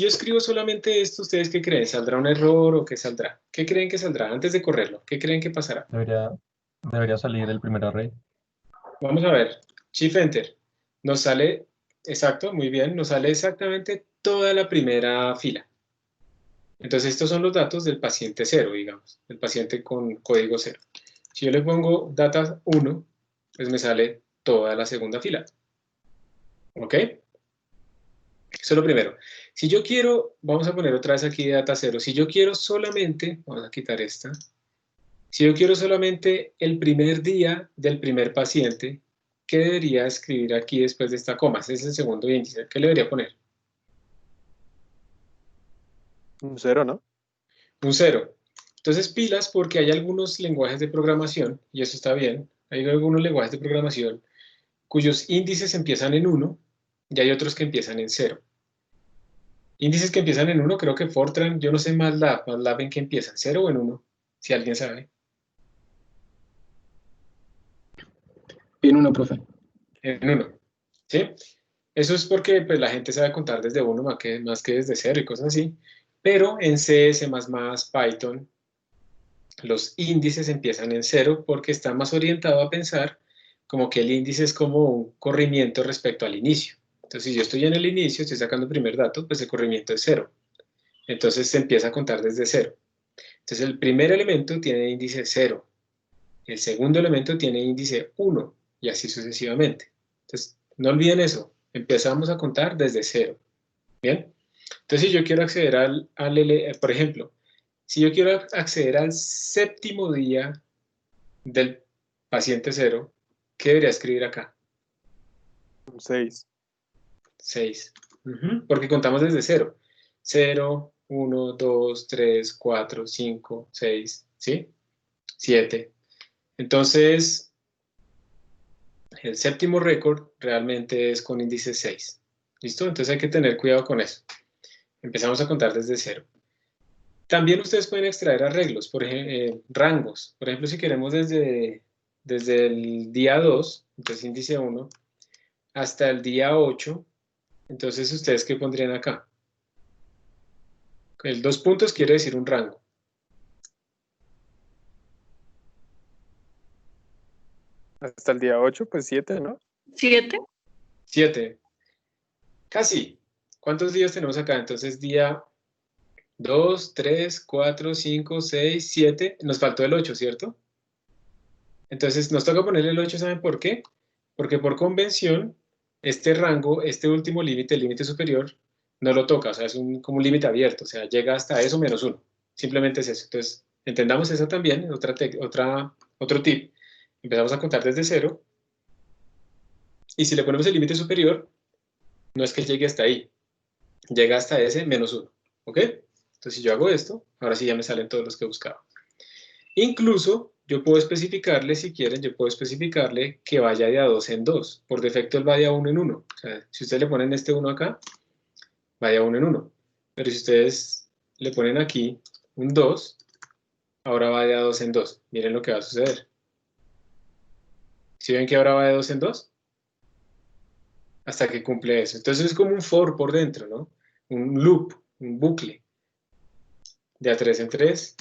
Speaker 1: escribo solamente esto, ¿ustedes qué creen? ¿Saldrá un error o qué saldrá? ¿Qué creen que saldrá antes de correrlo? ¿Qué creen que pasará?
Speaker 7: Debería salir el primer array.
Speaker 1: Vamos a ver. Shift Enter. Nos sale, exacto, muy bien, nos sale exactamente toda la primera fila. Entonces estos son los datos del paciente 0, digamos, el paciente con código 0. Si yo le pongo data 1, pues me sale toda la segunda fila. ¿Ok? Eso es lo primero. Si yo quiero, vamos a poner otra vez aquí data 0, si yo quiero solamente, vamos a quitar esta, si yo quiero solamente el primer día del primer paciente, ¿qué debería escribir aquí después de esta coma? Ese es el segundo índice. ¿Qué le debería poner?
Speaker 11: Un 0, ¿no?
Speaker 1: Un 0. Entonces pilas porque hay algunos lenguajes de programación, y eso está bien, hay algunos lenguajes de programación cuyos índices empiezan en 1 y hay otros que empiezan en 0. Índices que empiezan en 1, creo que Fortran, yo no sé MATLAB en qué empiezan, 0 o en 1, si alguien sabe.
Speaker 12: En 1, profe.
Speaker 1: En 1, ¿sí? Eso es porque pues, la gente sabe contar desde 1 más que desde 0 y cosas así, pero en C, C++, Python, los índices empiezan en 0 porque está más orientado a pensar como que el índice es como un corrimiento respecto al inicio. Entonces, si yo estoy en el inicio, estoy sacando el primer dato, pues el corrimiento es 0. Entonces, se empieza a contar desde 0. Entonces, el primer elemento tiene índice 0. El segundo elemento tiene índice 1, y así sucesivamente. Entonces, no olviden eso. Empezamos a contar desde 0. ¿Bien? Entonces, si yo quiero acceder por ejemplo, si yo quiero acceder al séptimo día del paciente 0, ¿qué debería escribir acá?
Speaker 11: Un 6.
Speaker 1: 6. Porque contamos desde 0. 0, 1, 2, 3, 4, 5, 6, ¿sí? 7. Entonces, el séptimo récord realmente es con índice 6. ¿Listo? Entonces hay que tener cuidado con eso. Empezamos a contar desde 0. También ustedes pueden extraer arreglos, por ejemplo, rangos. Por ejemplo, si queremos desde el día 2, entonces índice 1, hasta el día 8, entonces ustedes ¿qué pondrían acá? El 2 puntos quiere decir un rango.
Speaker 11: Hasta el día 8, pues 7, ¿no?
Speaker 9: 7.
Speaker 1: 7. Casi. ¿Cuántos días tenemos acá? Entonces día 2, 3, 4, 5, 6, 7. Nos faltó el 8, ¿cierto? Entonces nos toca ponerle el 8, ¿saben por qué? Porque por convención, este rango, este último límite, el límite superior, no lo toca, o sea, es como un límite abierto, o sea, llega hasta eso menos 1. Simplemente es eso. Entonces, entendamos eso también, otro tip. Empezamos a contar desde 0, y si le ponemos el límite superior, no es que llegue hasta ahí, llega hasta ese menos 1, ¿ok? Entonces, si yo hago esto, ahora sí ya me salen todos los que buscaba. Incluso, yo puedo especificarle, si quieren, yo puedo especificarle que vaya de a 2 en 2. Por defecto, él va de a 1 en 1. O sea, si ustedes le ponen este 1 acá, va de a 1 en 1. Pero si ustedes le ponen aquí un 2, ahora va de a 2 en 2. Miren lo que va a suceder. ¿Sí ven que ahora va de 2 en 2? Hasta que cumple eso. Entonces es como un for por dentro, ¿no? Un loop, un bucle. De a 3 en 3,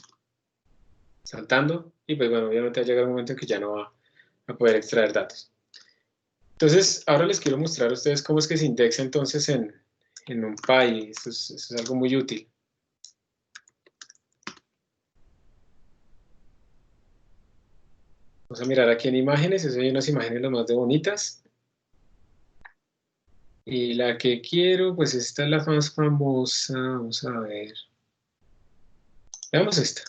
Speaker 1: saltando, y pues bueno, obviamente va a llegar un momento en que ya no va a poder extraer datos. Entonces, ahora les quiero mostrar a ustedes cómo es que se indexa entonces en NumPy. Eso es algo muy útil. Vamos a mirar aquí en imágenes, eso hay unas imágenes lo más de bonitas. Y la que quiero, pues esta es la más famosa, vamos a ver. Veamos esta.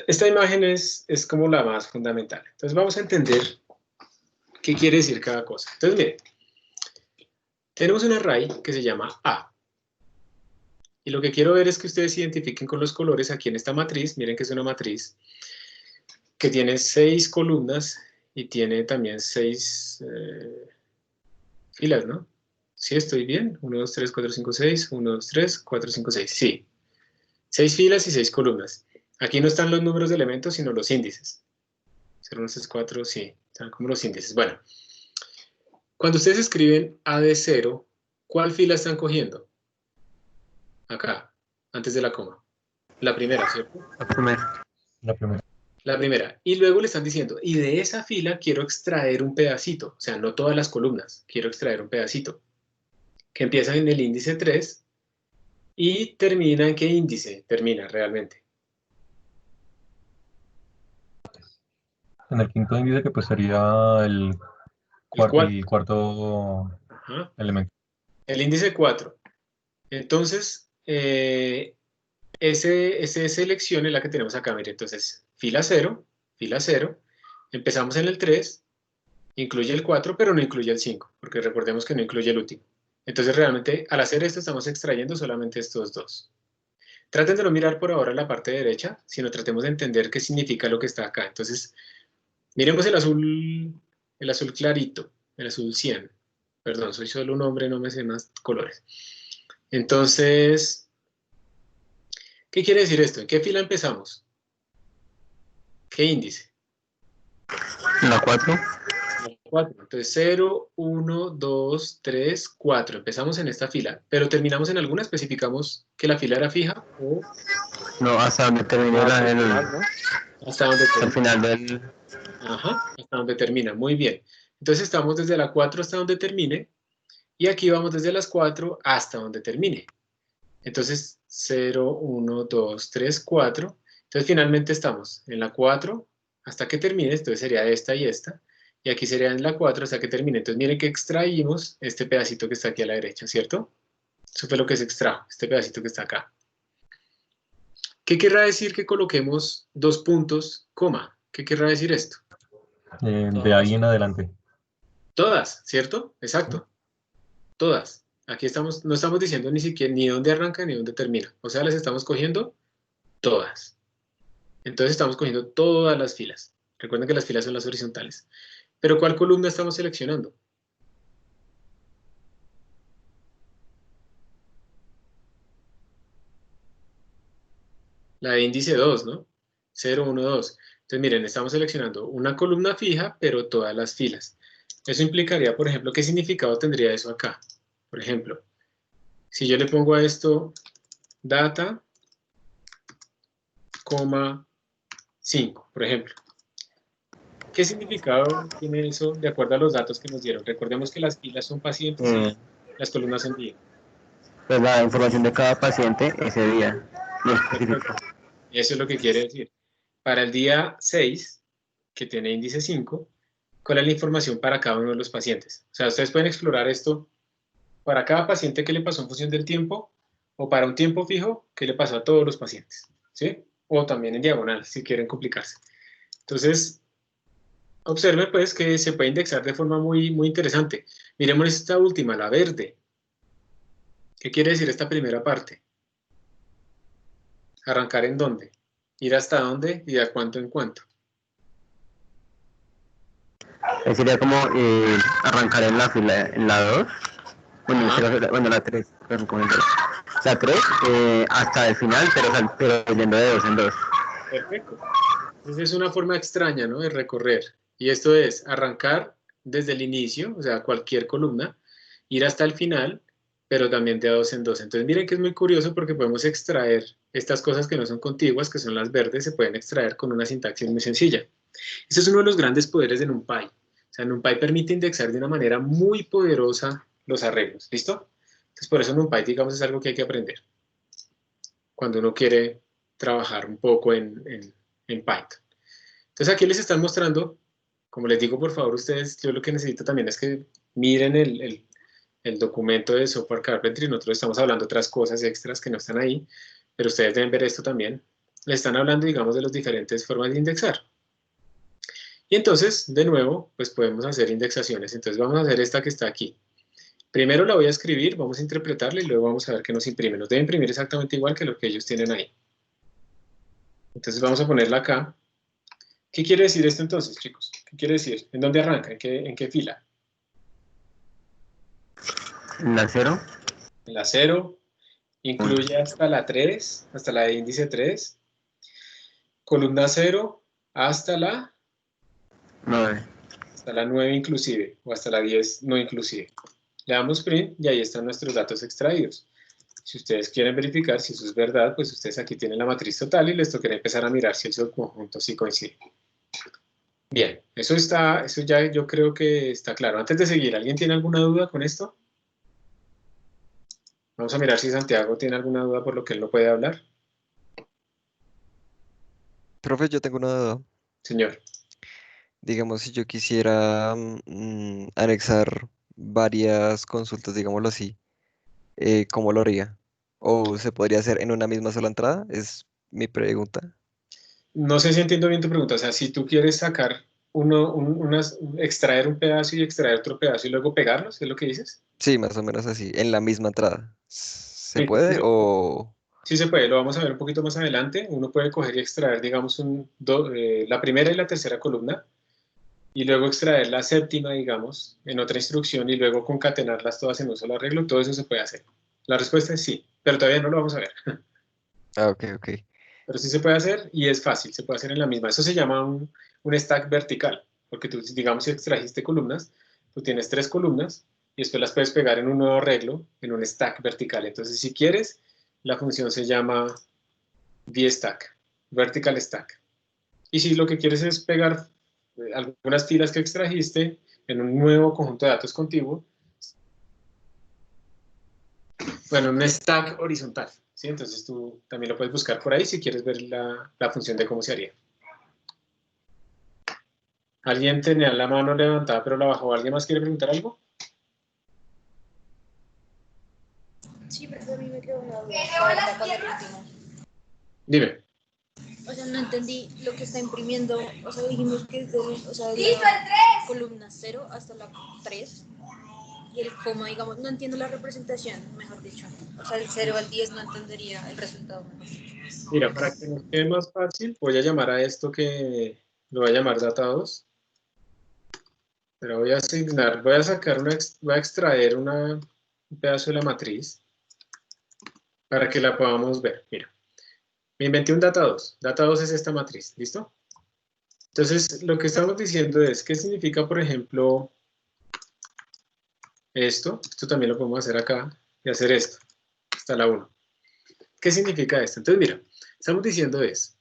Speaker 1: Esta imagen es como la más fundamental. Entonces vamos a entender qué quiere decir cada cosa. Entonces miren, tenemos un array que se llama A. Y lo que quiero ver es que ustedes identifiquen con los colores aquí en esta matriz. Miren que es una matriz que tiene 6 columnas y tiene también 6 filas, ¿no? ¿Sí estoy bien? 1, 2, 3, 4, 5, 6. 1, 2, 3, 4, 5, 6. Sí. 6 filas y 6 columnas. Aquí no están los números de elementos, sino los índices. 0, 1, 3, 4, sí. Están como los índices. Bueno. Cuando ustedes escriben A de 0, ¿cuál fila están cogiendo? Acá, antes de la coma. La primera, ¿cierto?
Speaker 6: La primera.
Speaker 1: La primera. Y luego le están diciendo, y de esa fila quiero extraer un pedacito. O sea, no todas las columnas. Quiero extraer un pedacito. Que empieza en el índice 3 y termina en qué índice termina realmente.
Speaker 7: En el quinto índice, que pues sería el cuarto
Speaker 1: Ajá.
Speaker 7: elemento.
Speaker 1: El índice 4. Entonces, esa selección es la que tenemos acá. Mire, entonces, fila 0, empezamos en el 3, incluye el 4, pero no incluye el 5, porque recordemos que no incluye el último. Entonces, realmente, al hacer esto, estamos extrayendo solamente estos dos. Traten de no mirar por ahora la parte derecha, sino tratemos de entender qué significa lo que está acá. Entonces, miremos el azul clarito, el azul 100. Perdón, soy solo un hombre, no me sé más colores. Entonces, ¿qué quiere decir esto? ¿En qué fila empezamos? ¿Qué índice?
Speaker 3: La 4.
Speaker 1: La 4. Entonces, 0, 1, 2, 3, 4. Empezamos en esta fila, pero terminamos en alguna, especificamos que la fila era fija o...
Speaker 3: No, hasta donde termine
Speaker 1: Hasta donde termina.
Speaker 3: el final del...
Speaker 1: Ajá, hasta donde termina. Muy bien. Entonces, estamos desde la 4 hasta donde termine, y aquí vamos desde las 4 hasta donde termine. Entonces, 0, 1, 2, 3, 4. Entonces, finalmente estamos en la 4 hasta que termine. Entonces, sería esta y esta. Y aquí sería en la 4 hasta que termine. Entonces, miren que extraímos este pedacito que está aquí a la derecha, ¿cierto? Eso fue lo que se extrajo, este pedacito que está acá. ¿Qué querrá decir que coloquemos 2 puntos, coma? ¿Qué querrá decir esto?
Speaker 7: De ahí en adelante.
Speaker 1: Todas, ¿cierto? Exacto. Todas. Aquí estamos, no estamos diciendo ni siquiera ni dónde arranca ni dónde termina. O sea, las estamos cogiendo todas. Entonces estamos cogiendo todas las filas. Recuerden que las filas son las horizontales. Pero ¿cuál columna estamos seleccionando? La de índice 2, ¿no? 0, 1, 2. Entonces miren, estamos seleccionando una columna fija, pero todas las filas. Eso implicaría, por ejemplo, ¿qué significado tendría eso acá? Por ejemplo, si yo le pongo a esto data, 5, por ejemplo. ¿Qué significado tiene eso de acuerdo a los datos que nos dieron? Recordemos que las filas son pacientes y las columnas son día.
Speaker 3: Pues la información de cada paciente ese día. No específico.
Speaker 1: Eso es lo que quiere decir. Para el día 6, que tiene índice 5, ¿cuál es la información para cada uno de los pacientes? O sea, ustedes pueden explorar esto para cada paciente qué le pasó en función del tiempo, o para un tiempo fijo, qué le pasó a todos los pacientes, ¿sí? O también en diagonal, si quieren complicarse. Entonces, observe pues que se puede indexar de forma muy, muy interesante. Miremos esta última, la verde. ¿Qué quiere decir esta primera parte? ¿Arrancar en dónde? ¿Ir hasta dónde y de cuánto en cuánto?
Speaker 3: Sería como arrancar en la fila, en la 2. Bueno, la 3. Perdón, como el 2. La 3 hasta el final, pero yendo de 2 en 2.
Speaker 1: Perfecto. Entonces es una forma extraña, ¿no?, de recorrer. Y esto es arrancar desde el inicio, o sea, cualquier columna, ir hasta el final, pero también de 2 en 2. Entonces miren que es muy curioso porque podemos extraer estas cosas que no son contiguas, que son las verdes, se pueden extraer con una sintaxis muy sencilla. Este es uno de los grandes poderes de NumPy. O sea, NumPy permite indexar de una manera muy poderosa los arreglos. ¿Listo? Entonces por eso NumPy, digamos, es algo que hay que aprender cuando uno quiere trabajar un poco en Python. Entonces aquí les están mostrando, como les digo, por favor, ustedes, yo lo que necesito también es que miren el documento de Software Carpentry. Nosotros estamos hablando de otras cosas extras que no están ahí, pero ustedes deben ver esto también. Les están hablando, digamos, de las diferentes formas de indexar. Y entonces, de nuevo, pues podemos hacer indexaciones. Entonces vamos a hacer esta que está aquí. Primero la voy a escribir, vamos a interpretarla y luego vamos a ver qué nos imprime. Nos debe imprimir exactamente igual que lo que ellos tienen ahí. Entonces vamos a ponerla acá. ¿Qué quiere decir esto entonces, chicos? ¿Qué quiere decir? ¿En dónde arranca? ¿En qué fila?
Speaker 3: En la 0.
Speaker 1: En la 0. Incluye hasta la 3, hasta la de índice 3. Columna 0 hasta la
Speaker 3: 9.
Speaker 1: Hasta la 9 inclusive, o hasta la 10 no inclusive. Le damos print y ahí están nuestros datos extraídos. Si ustedes quieren verificar si eso es verdad, pues ustedes aquí tienen la matriz total y les tocará empezar a mirar si el subconjunto sí coincide. Bien, eso ya yo creo que está claro. Antes de seguir, ¿alguien tiene alguna duda con esto? Vamos a mirar si Santiago tiene alguna duda por lo que él no puede hablar.
Speaker 13: Profe, yo tengo una duda.
Speaker 1: Señor.
Speaker 6: digamos, si yo quisiera anexar varias consultas, digámoslo así, ¿cómo lo haría? ¿O se podría hacer en una misma sola entrada? Es mi pregunta.
Speaker 1: No sé si entiendo bien tu pregunta. O sea, si tú quieres sacar extraer un pedazo y extraer otro pedazo y luego pegarlos, ¿es lo que dices?
Speaker 6: Sí, más o menos así, en la misma entrada. ¿Se
Speaker 1: Sí,
Speaker 6: puede o...?
Speaker 1: sí se puede, lo vamos a ver un poquito más adelante. Uno puede coger y extraer, digamos, la primera y la tercera columna y luego extraer la séptima, digamos, en otra instrucción y luego concatenarlas todas en un solo arreglo. Todo eso se puede hacer. La respuesta es sí, pero todavía no lo vamos a ver.
Speaker 6: Ah, ok, ok.
Speaker 1: Pero sí se puede hacer y es fácil, se puede hacer en la misma. Eso se llama un stack vertical, porque tú, digamos, si extrajiste columnas, tú tienes 3 columnas y después las puedes pegar en un nuevo arreglo, en un stack vertical. Entonces, si quieres, la función se llama vstack, vertical stack. Y si lo que quieres es pegar algunas filas que extrajiste en un nuevo conjunto de datos contiguo, bueno, un stack horizontal, ¿sí? Entonces tú también lo puedes buscar por ahí si quieres ver la función de cómo se haría. ¿Alguien tenía la mano levantada pero la bajó? ¿Alguien más quiere preguntar algo?
Speaker 9: Sí, pero a mí me quedó una duda. Ahorita con el último.
Speaker 1: Dime.
Speaker 9: O sea, no entendí lo que está imprimiendo. O sea, dijimos que es de la columna 0 hasta la 3. Y el coma, digamos, no entiendo la representación, mejor dicho. O sea, del 0 al 10 no entendería el resultado.
Speaker 1: Mira, para que nos quede más fácil, voy a llamar a esto que lo voy a llamar data 2. Pero voy a asignar, voy a extraer un pedazo de la matriz para que la podamos ver. Mira, me inventé un data 2. Data 2 es esta matriz, ¿listo? Entonces, lo que estamos diciendo es, ¿qué significa, por ejemplo, esto? Esto también lo podemos hacer acá y hacer esto. Hasta la 1. ¿Qué significa esto? Entonces, mira, estamos diciendo es,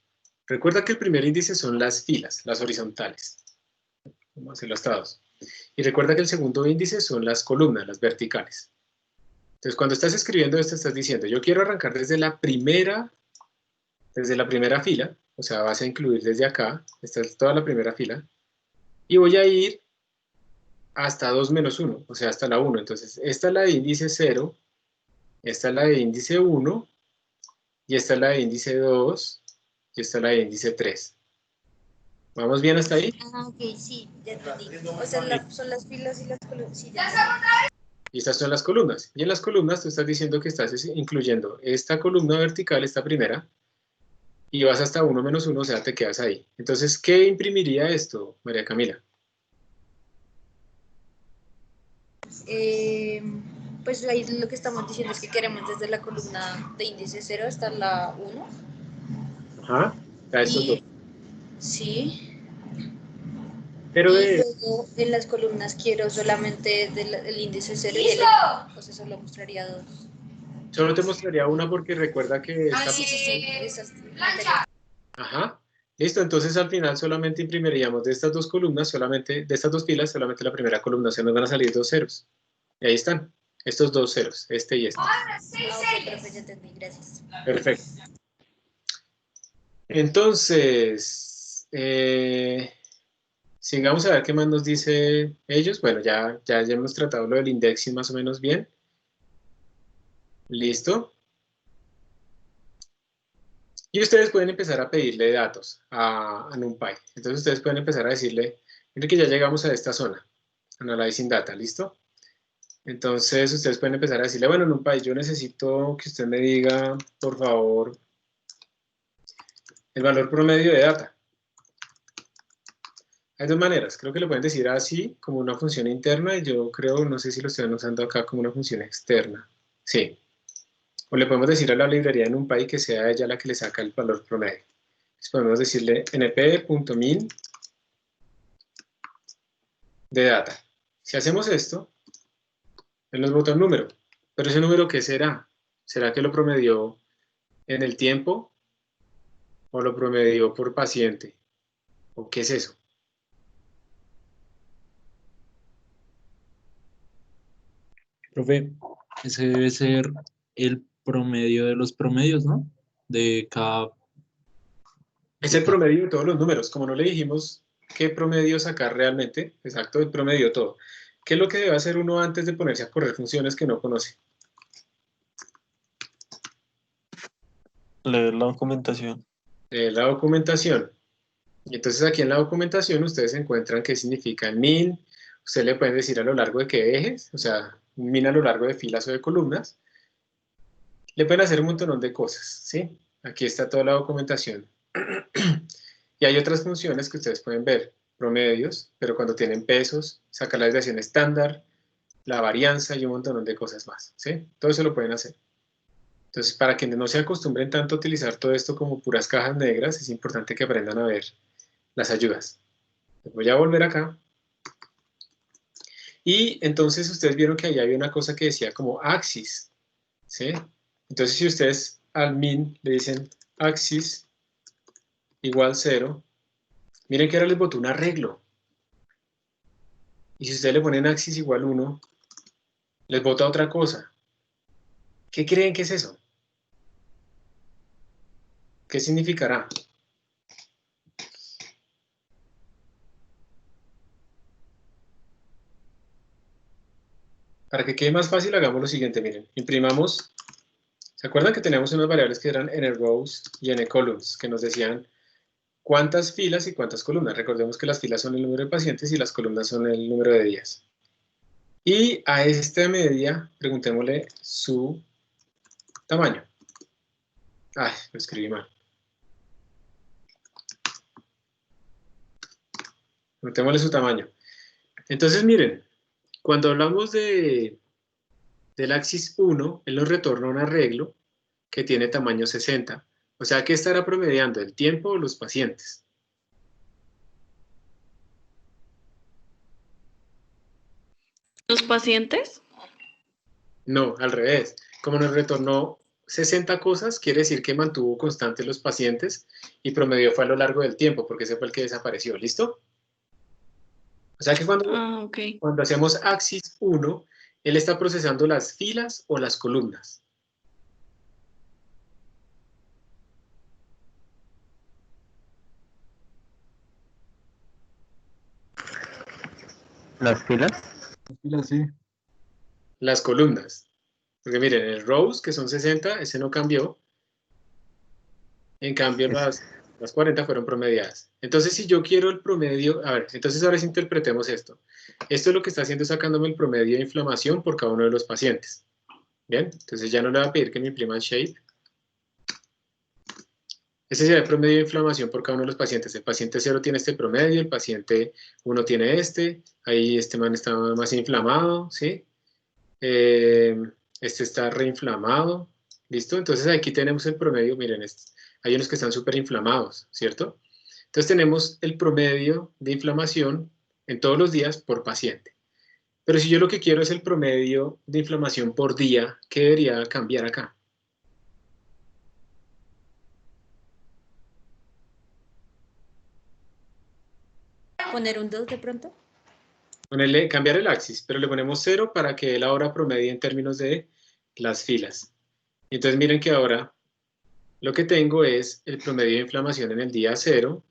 Speaker 1: recuerda que el primer índice son las filas, las horizontales. Vamos a hacer los estados. Y recuerda que el segundo índice son las columnas, las verticales. Entonces, cuando estás escribiendo esto, estás diciendo, yo quiero arrancar desde la primera fila, o sea, vas a incluir desde acá, esta es toda la primera fila, y voy a ir hasta 2 menos 1, o sea, hasta la 1. Entonces, esta es la de índice 0, esta es la de índice 1, y esta es la de índice 2, y esta es la de índice 3. ¿Vamos bien hasta ahí?
Speaker 9: Ah, ok, sí, ya entendí. O sea, son las filas y las columnas. Sí, ya entendí.
Speaker 1: Y estas son las columnas. Y en las columnas tú estás diciendo que estás incluyendo esta columna vertical, esta primera, y vas hasta 1 menos 1, o sea, te quedas ahí. Entonces, ¿qué imprimiría esto, María Camila?
Speaker 9: Pues ahí lo que estamos diciendo es que queremos desde la columna de índice 0 hasta la 1.
Speaker 1: Ajá, a estos dos.
Speaker 9: Sí.
Speaker 1: Pero
Speaker 9: y luego en las columnas quiero solamente el índice 0 y el 1. Entonces solo mostraría 2.
Speaker 1: Solo te mostraría una porque recuerda que...
Speaker 9: Sí. Esas
Speaker 1: Ajá. Listo, entonces al final solamente imprimiríamos de estas dos columnas, solamente de estas dos filas, solamente la primera columna, o sea, nos van a salir 2 ceros. Y ahí están, estos 2 ceros, este y este.
Speaker 9: ok, profe, ya entendí, gracias.
Speaker 1: Perfecto. Entonces, sigamos a ver qué más nos dice ellos. Bueno, ya hemos tratado lo del indexing más o menos bien. Listo. Y ustedes pueden empezar a pedirle datos a NumPy. Entonces ustedes pueden empezar a decirle, miren que ya llegamos a esta zona, Analyzing Data, ¿listo? Entonces ustedes pueden empezar a decirle, bueno, NumPy, yo necesito que usted me diga, por favor, el valor promedio de data. Hay dos maneras, creo que lo pueden decir así, como una función interna, y yo creo, no sé si lo están usando acá como una función externa. Sí. O le podemos decir a la librería de NumPy que sea ella la que le saca el valor promedio. Entonces podemos decirle np.min de data. Si hacemos esto, él nos bota un número. Pero ese número, ¿qué será? ¿Será que lo promedió en el tiempo? ¿O lo promedió por paciente? ¿O qué es eso?
Speaker 10: Profe, ese debe ser el promedio de los promedios, ¿no? De cada...
Speaker 1: Es el promedio de todos los números. Como no le dijimos qué promedio sacar realmente. Exacto, el promedio todo. ¿Qué es lo que debe hacer uno antes de ponerse a correr funciones que no conoce?
Speaker 2: Leer la documentación.
Speaker 1: Leer la documentación. Y entonces aquí en la documentación ustedes encuentran qué significa el min. Ustedes le pueden decir a lo largo de qué ejes, o sea, un min a lo largo de filas o de columnas. Le pueden hacer un montón de cosas, ¿sí? Aquí está toda la documentación. Y hay otras funciones que ustedes pueden ver, promedios, pero cuando tienen pesos, sacar la desviación estándar, la varianza y un montón de cosas más, ¿sí? Todo eso lo pueden hacer. Entonces, para quienes no se acostumbren tanto a utilizar todo esto como puras cajas negras, es importante que aprendan a ver las ayudas. Voy a volver acá. Y entonces ustedes vieron que ahí había una cosa que decía como axis, ¿sí? Entonces, si ustedes al min le dicen axis igual 0, miren que ahora les botó un arreglo. Y si ustedes le ponen axis igual 1, les bota otra cosa. ¿Qué creen que es eso? ¿Qué significará? Para que quede más fácil, hagamos lo siguiente, miren. Imprimamos, ¿se acuerdan que teníamos unas variables que eran n-rows y n-columns, que nos decían cuántas filas y cuántas columnas? Recordemos que las filas son el número de pacientes y las columnas son el número de días. Y a esta media, preguntémosle su tamaño. Ay, lo escribí mal. Preguntémosle su tamaño. Entonces, miren, cuando hablamos del axis 1, él nos retorna un arreglo que tiene tamaño 60. O sea, ¿qué estará promediando? ¿El tiempo o los pacientes?
Speaker 13: ¿Los pacientes?
Speaker 1: No, al revés. Como nos retornó 60 cosas, quiere decir que mantuvo constantes los pacientes y promedió fue a lo largo del tiempo, porque ese fue el que desapareció. ¿Listo? O sea que cuando hacemos axis 1, él está procesando las filas o las columnas.
Speaker 3: ¿Las filas?
Speaker 5: Las filas, sí.
Speaker 1: Las columnas. Porque miren, el rows, que son 60, ese no cambió. En cambio, las 40 fueron promediadas. Entonces, si yo quiero el promedio, a ver, entonces ahora sí interpretemos esto. Esto es lo que está haciendo es sacándome el promedio de inflamación por cada uno de los pacientes. Bien, entonces ya no le voy a pedir que me imprima el shape. Ese sería el promedio de inflamación por cada uno de los pacientes. El paciente 0 tiene este promedio, el paciente 1 tiene este, ahí este man está más inflamado, ¿sí? Este está reinflamado, ¿listo? Entonces aquí tenemos el promedio, miren, hay unos que están súper inflamados, ¿cierto? Entonces tenemos el promedio de inflamación en todos los días por paciente. Pero si yo lo que quiero es el promedio de inflamación por día, ¿qué debería cambiar acá?
Speaker 9: ¿Poner un 2 de pronto?
Speaker 1: Cambiar el axis, pero le ponemos 0 para que él ahora promedie en términos de las filas. Y entonces miren que ahora lo que tengo es el promedio de inflamación en el día 0,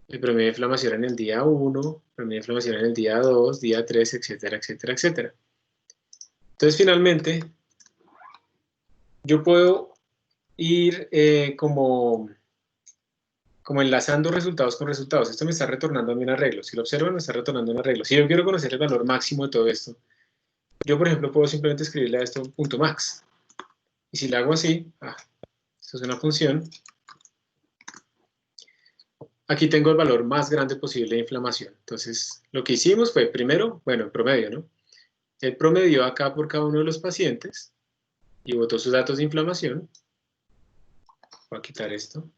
Speaker 1: el promedio de inflamación en el día 1, el promedio de inflamación en el día 2, día 3, etcétera, etcétera, etcétera. Entonces finalmente yo puedo ir como enlazando resultados con resultados. Esto me está retornando a mí un arreglo. Si lo observan, me está retornando un arreglo. Si yo quiero conocer el valor máximo de todo esto, yo, por ejemplo, puedo simplemente escribirle a esto punto max. Y si le hago así, esto es una función, aquí tengo el valor más grande posible de inflamación. Entonces, lo que hicimos fue, primero, bueno, en promedio, ¿no? Él promedió acá por cada uno de los pacientes y botó sus datos de inflamación. Voy a quitar esto.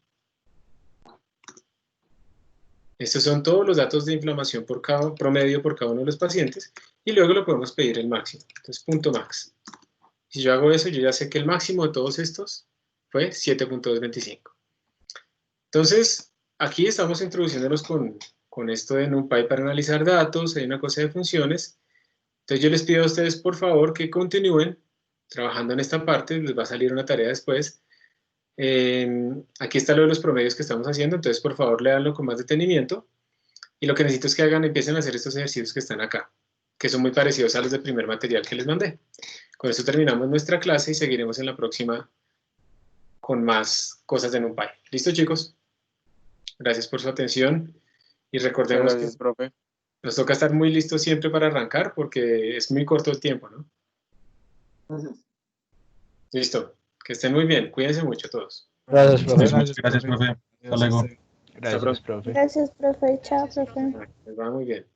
Speaker 1: Estos son todos los datos de inflamación por cada promedio por cada uno de los pacientes y luego lo podemos pedir el máximo. Entonces, punto max. Si yo hago eso, yo ya sé que el máximo de todos estos fue 7.225. Entonces, aquí estamos introduciéndonos con esto de NumPy para analizar datos, hay una cosa de funciones. Entonces yo les pido a ustedes, por favor, que continúen trabajando en esta parte, les va a salir una tarea después. Aquí está lo de los promedios que estamos haciendo, entonces por favor léanlo con más detenimiento. Y lo que necesito es que empiecen a hacer estos ejercicios que están acá, que son muy parecidos a los del primer material que les mandé. Con esto terminamos nuestra clase y seguiremos en la próxima con más cosas de NumPy. ¿Listo, chicos? Gracias por su atención y recordemos que
Speaker 11: profe.
Speaker 1: Nos toca estar muy listos siempre para arrancar porque es muy corto el tiempo, ¿no? Listo. Que estén muy bien. Cuídense mucho todos.
Speaker 6: Gracias, profe.
Speaker 7: Gracias, profe. Hasta luego.
Speaker 6: Gracias, profe.
Speaker 9: Gracias, profe. Chao, profe.
Speaker 1: Les va muy bien.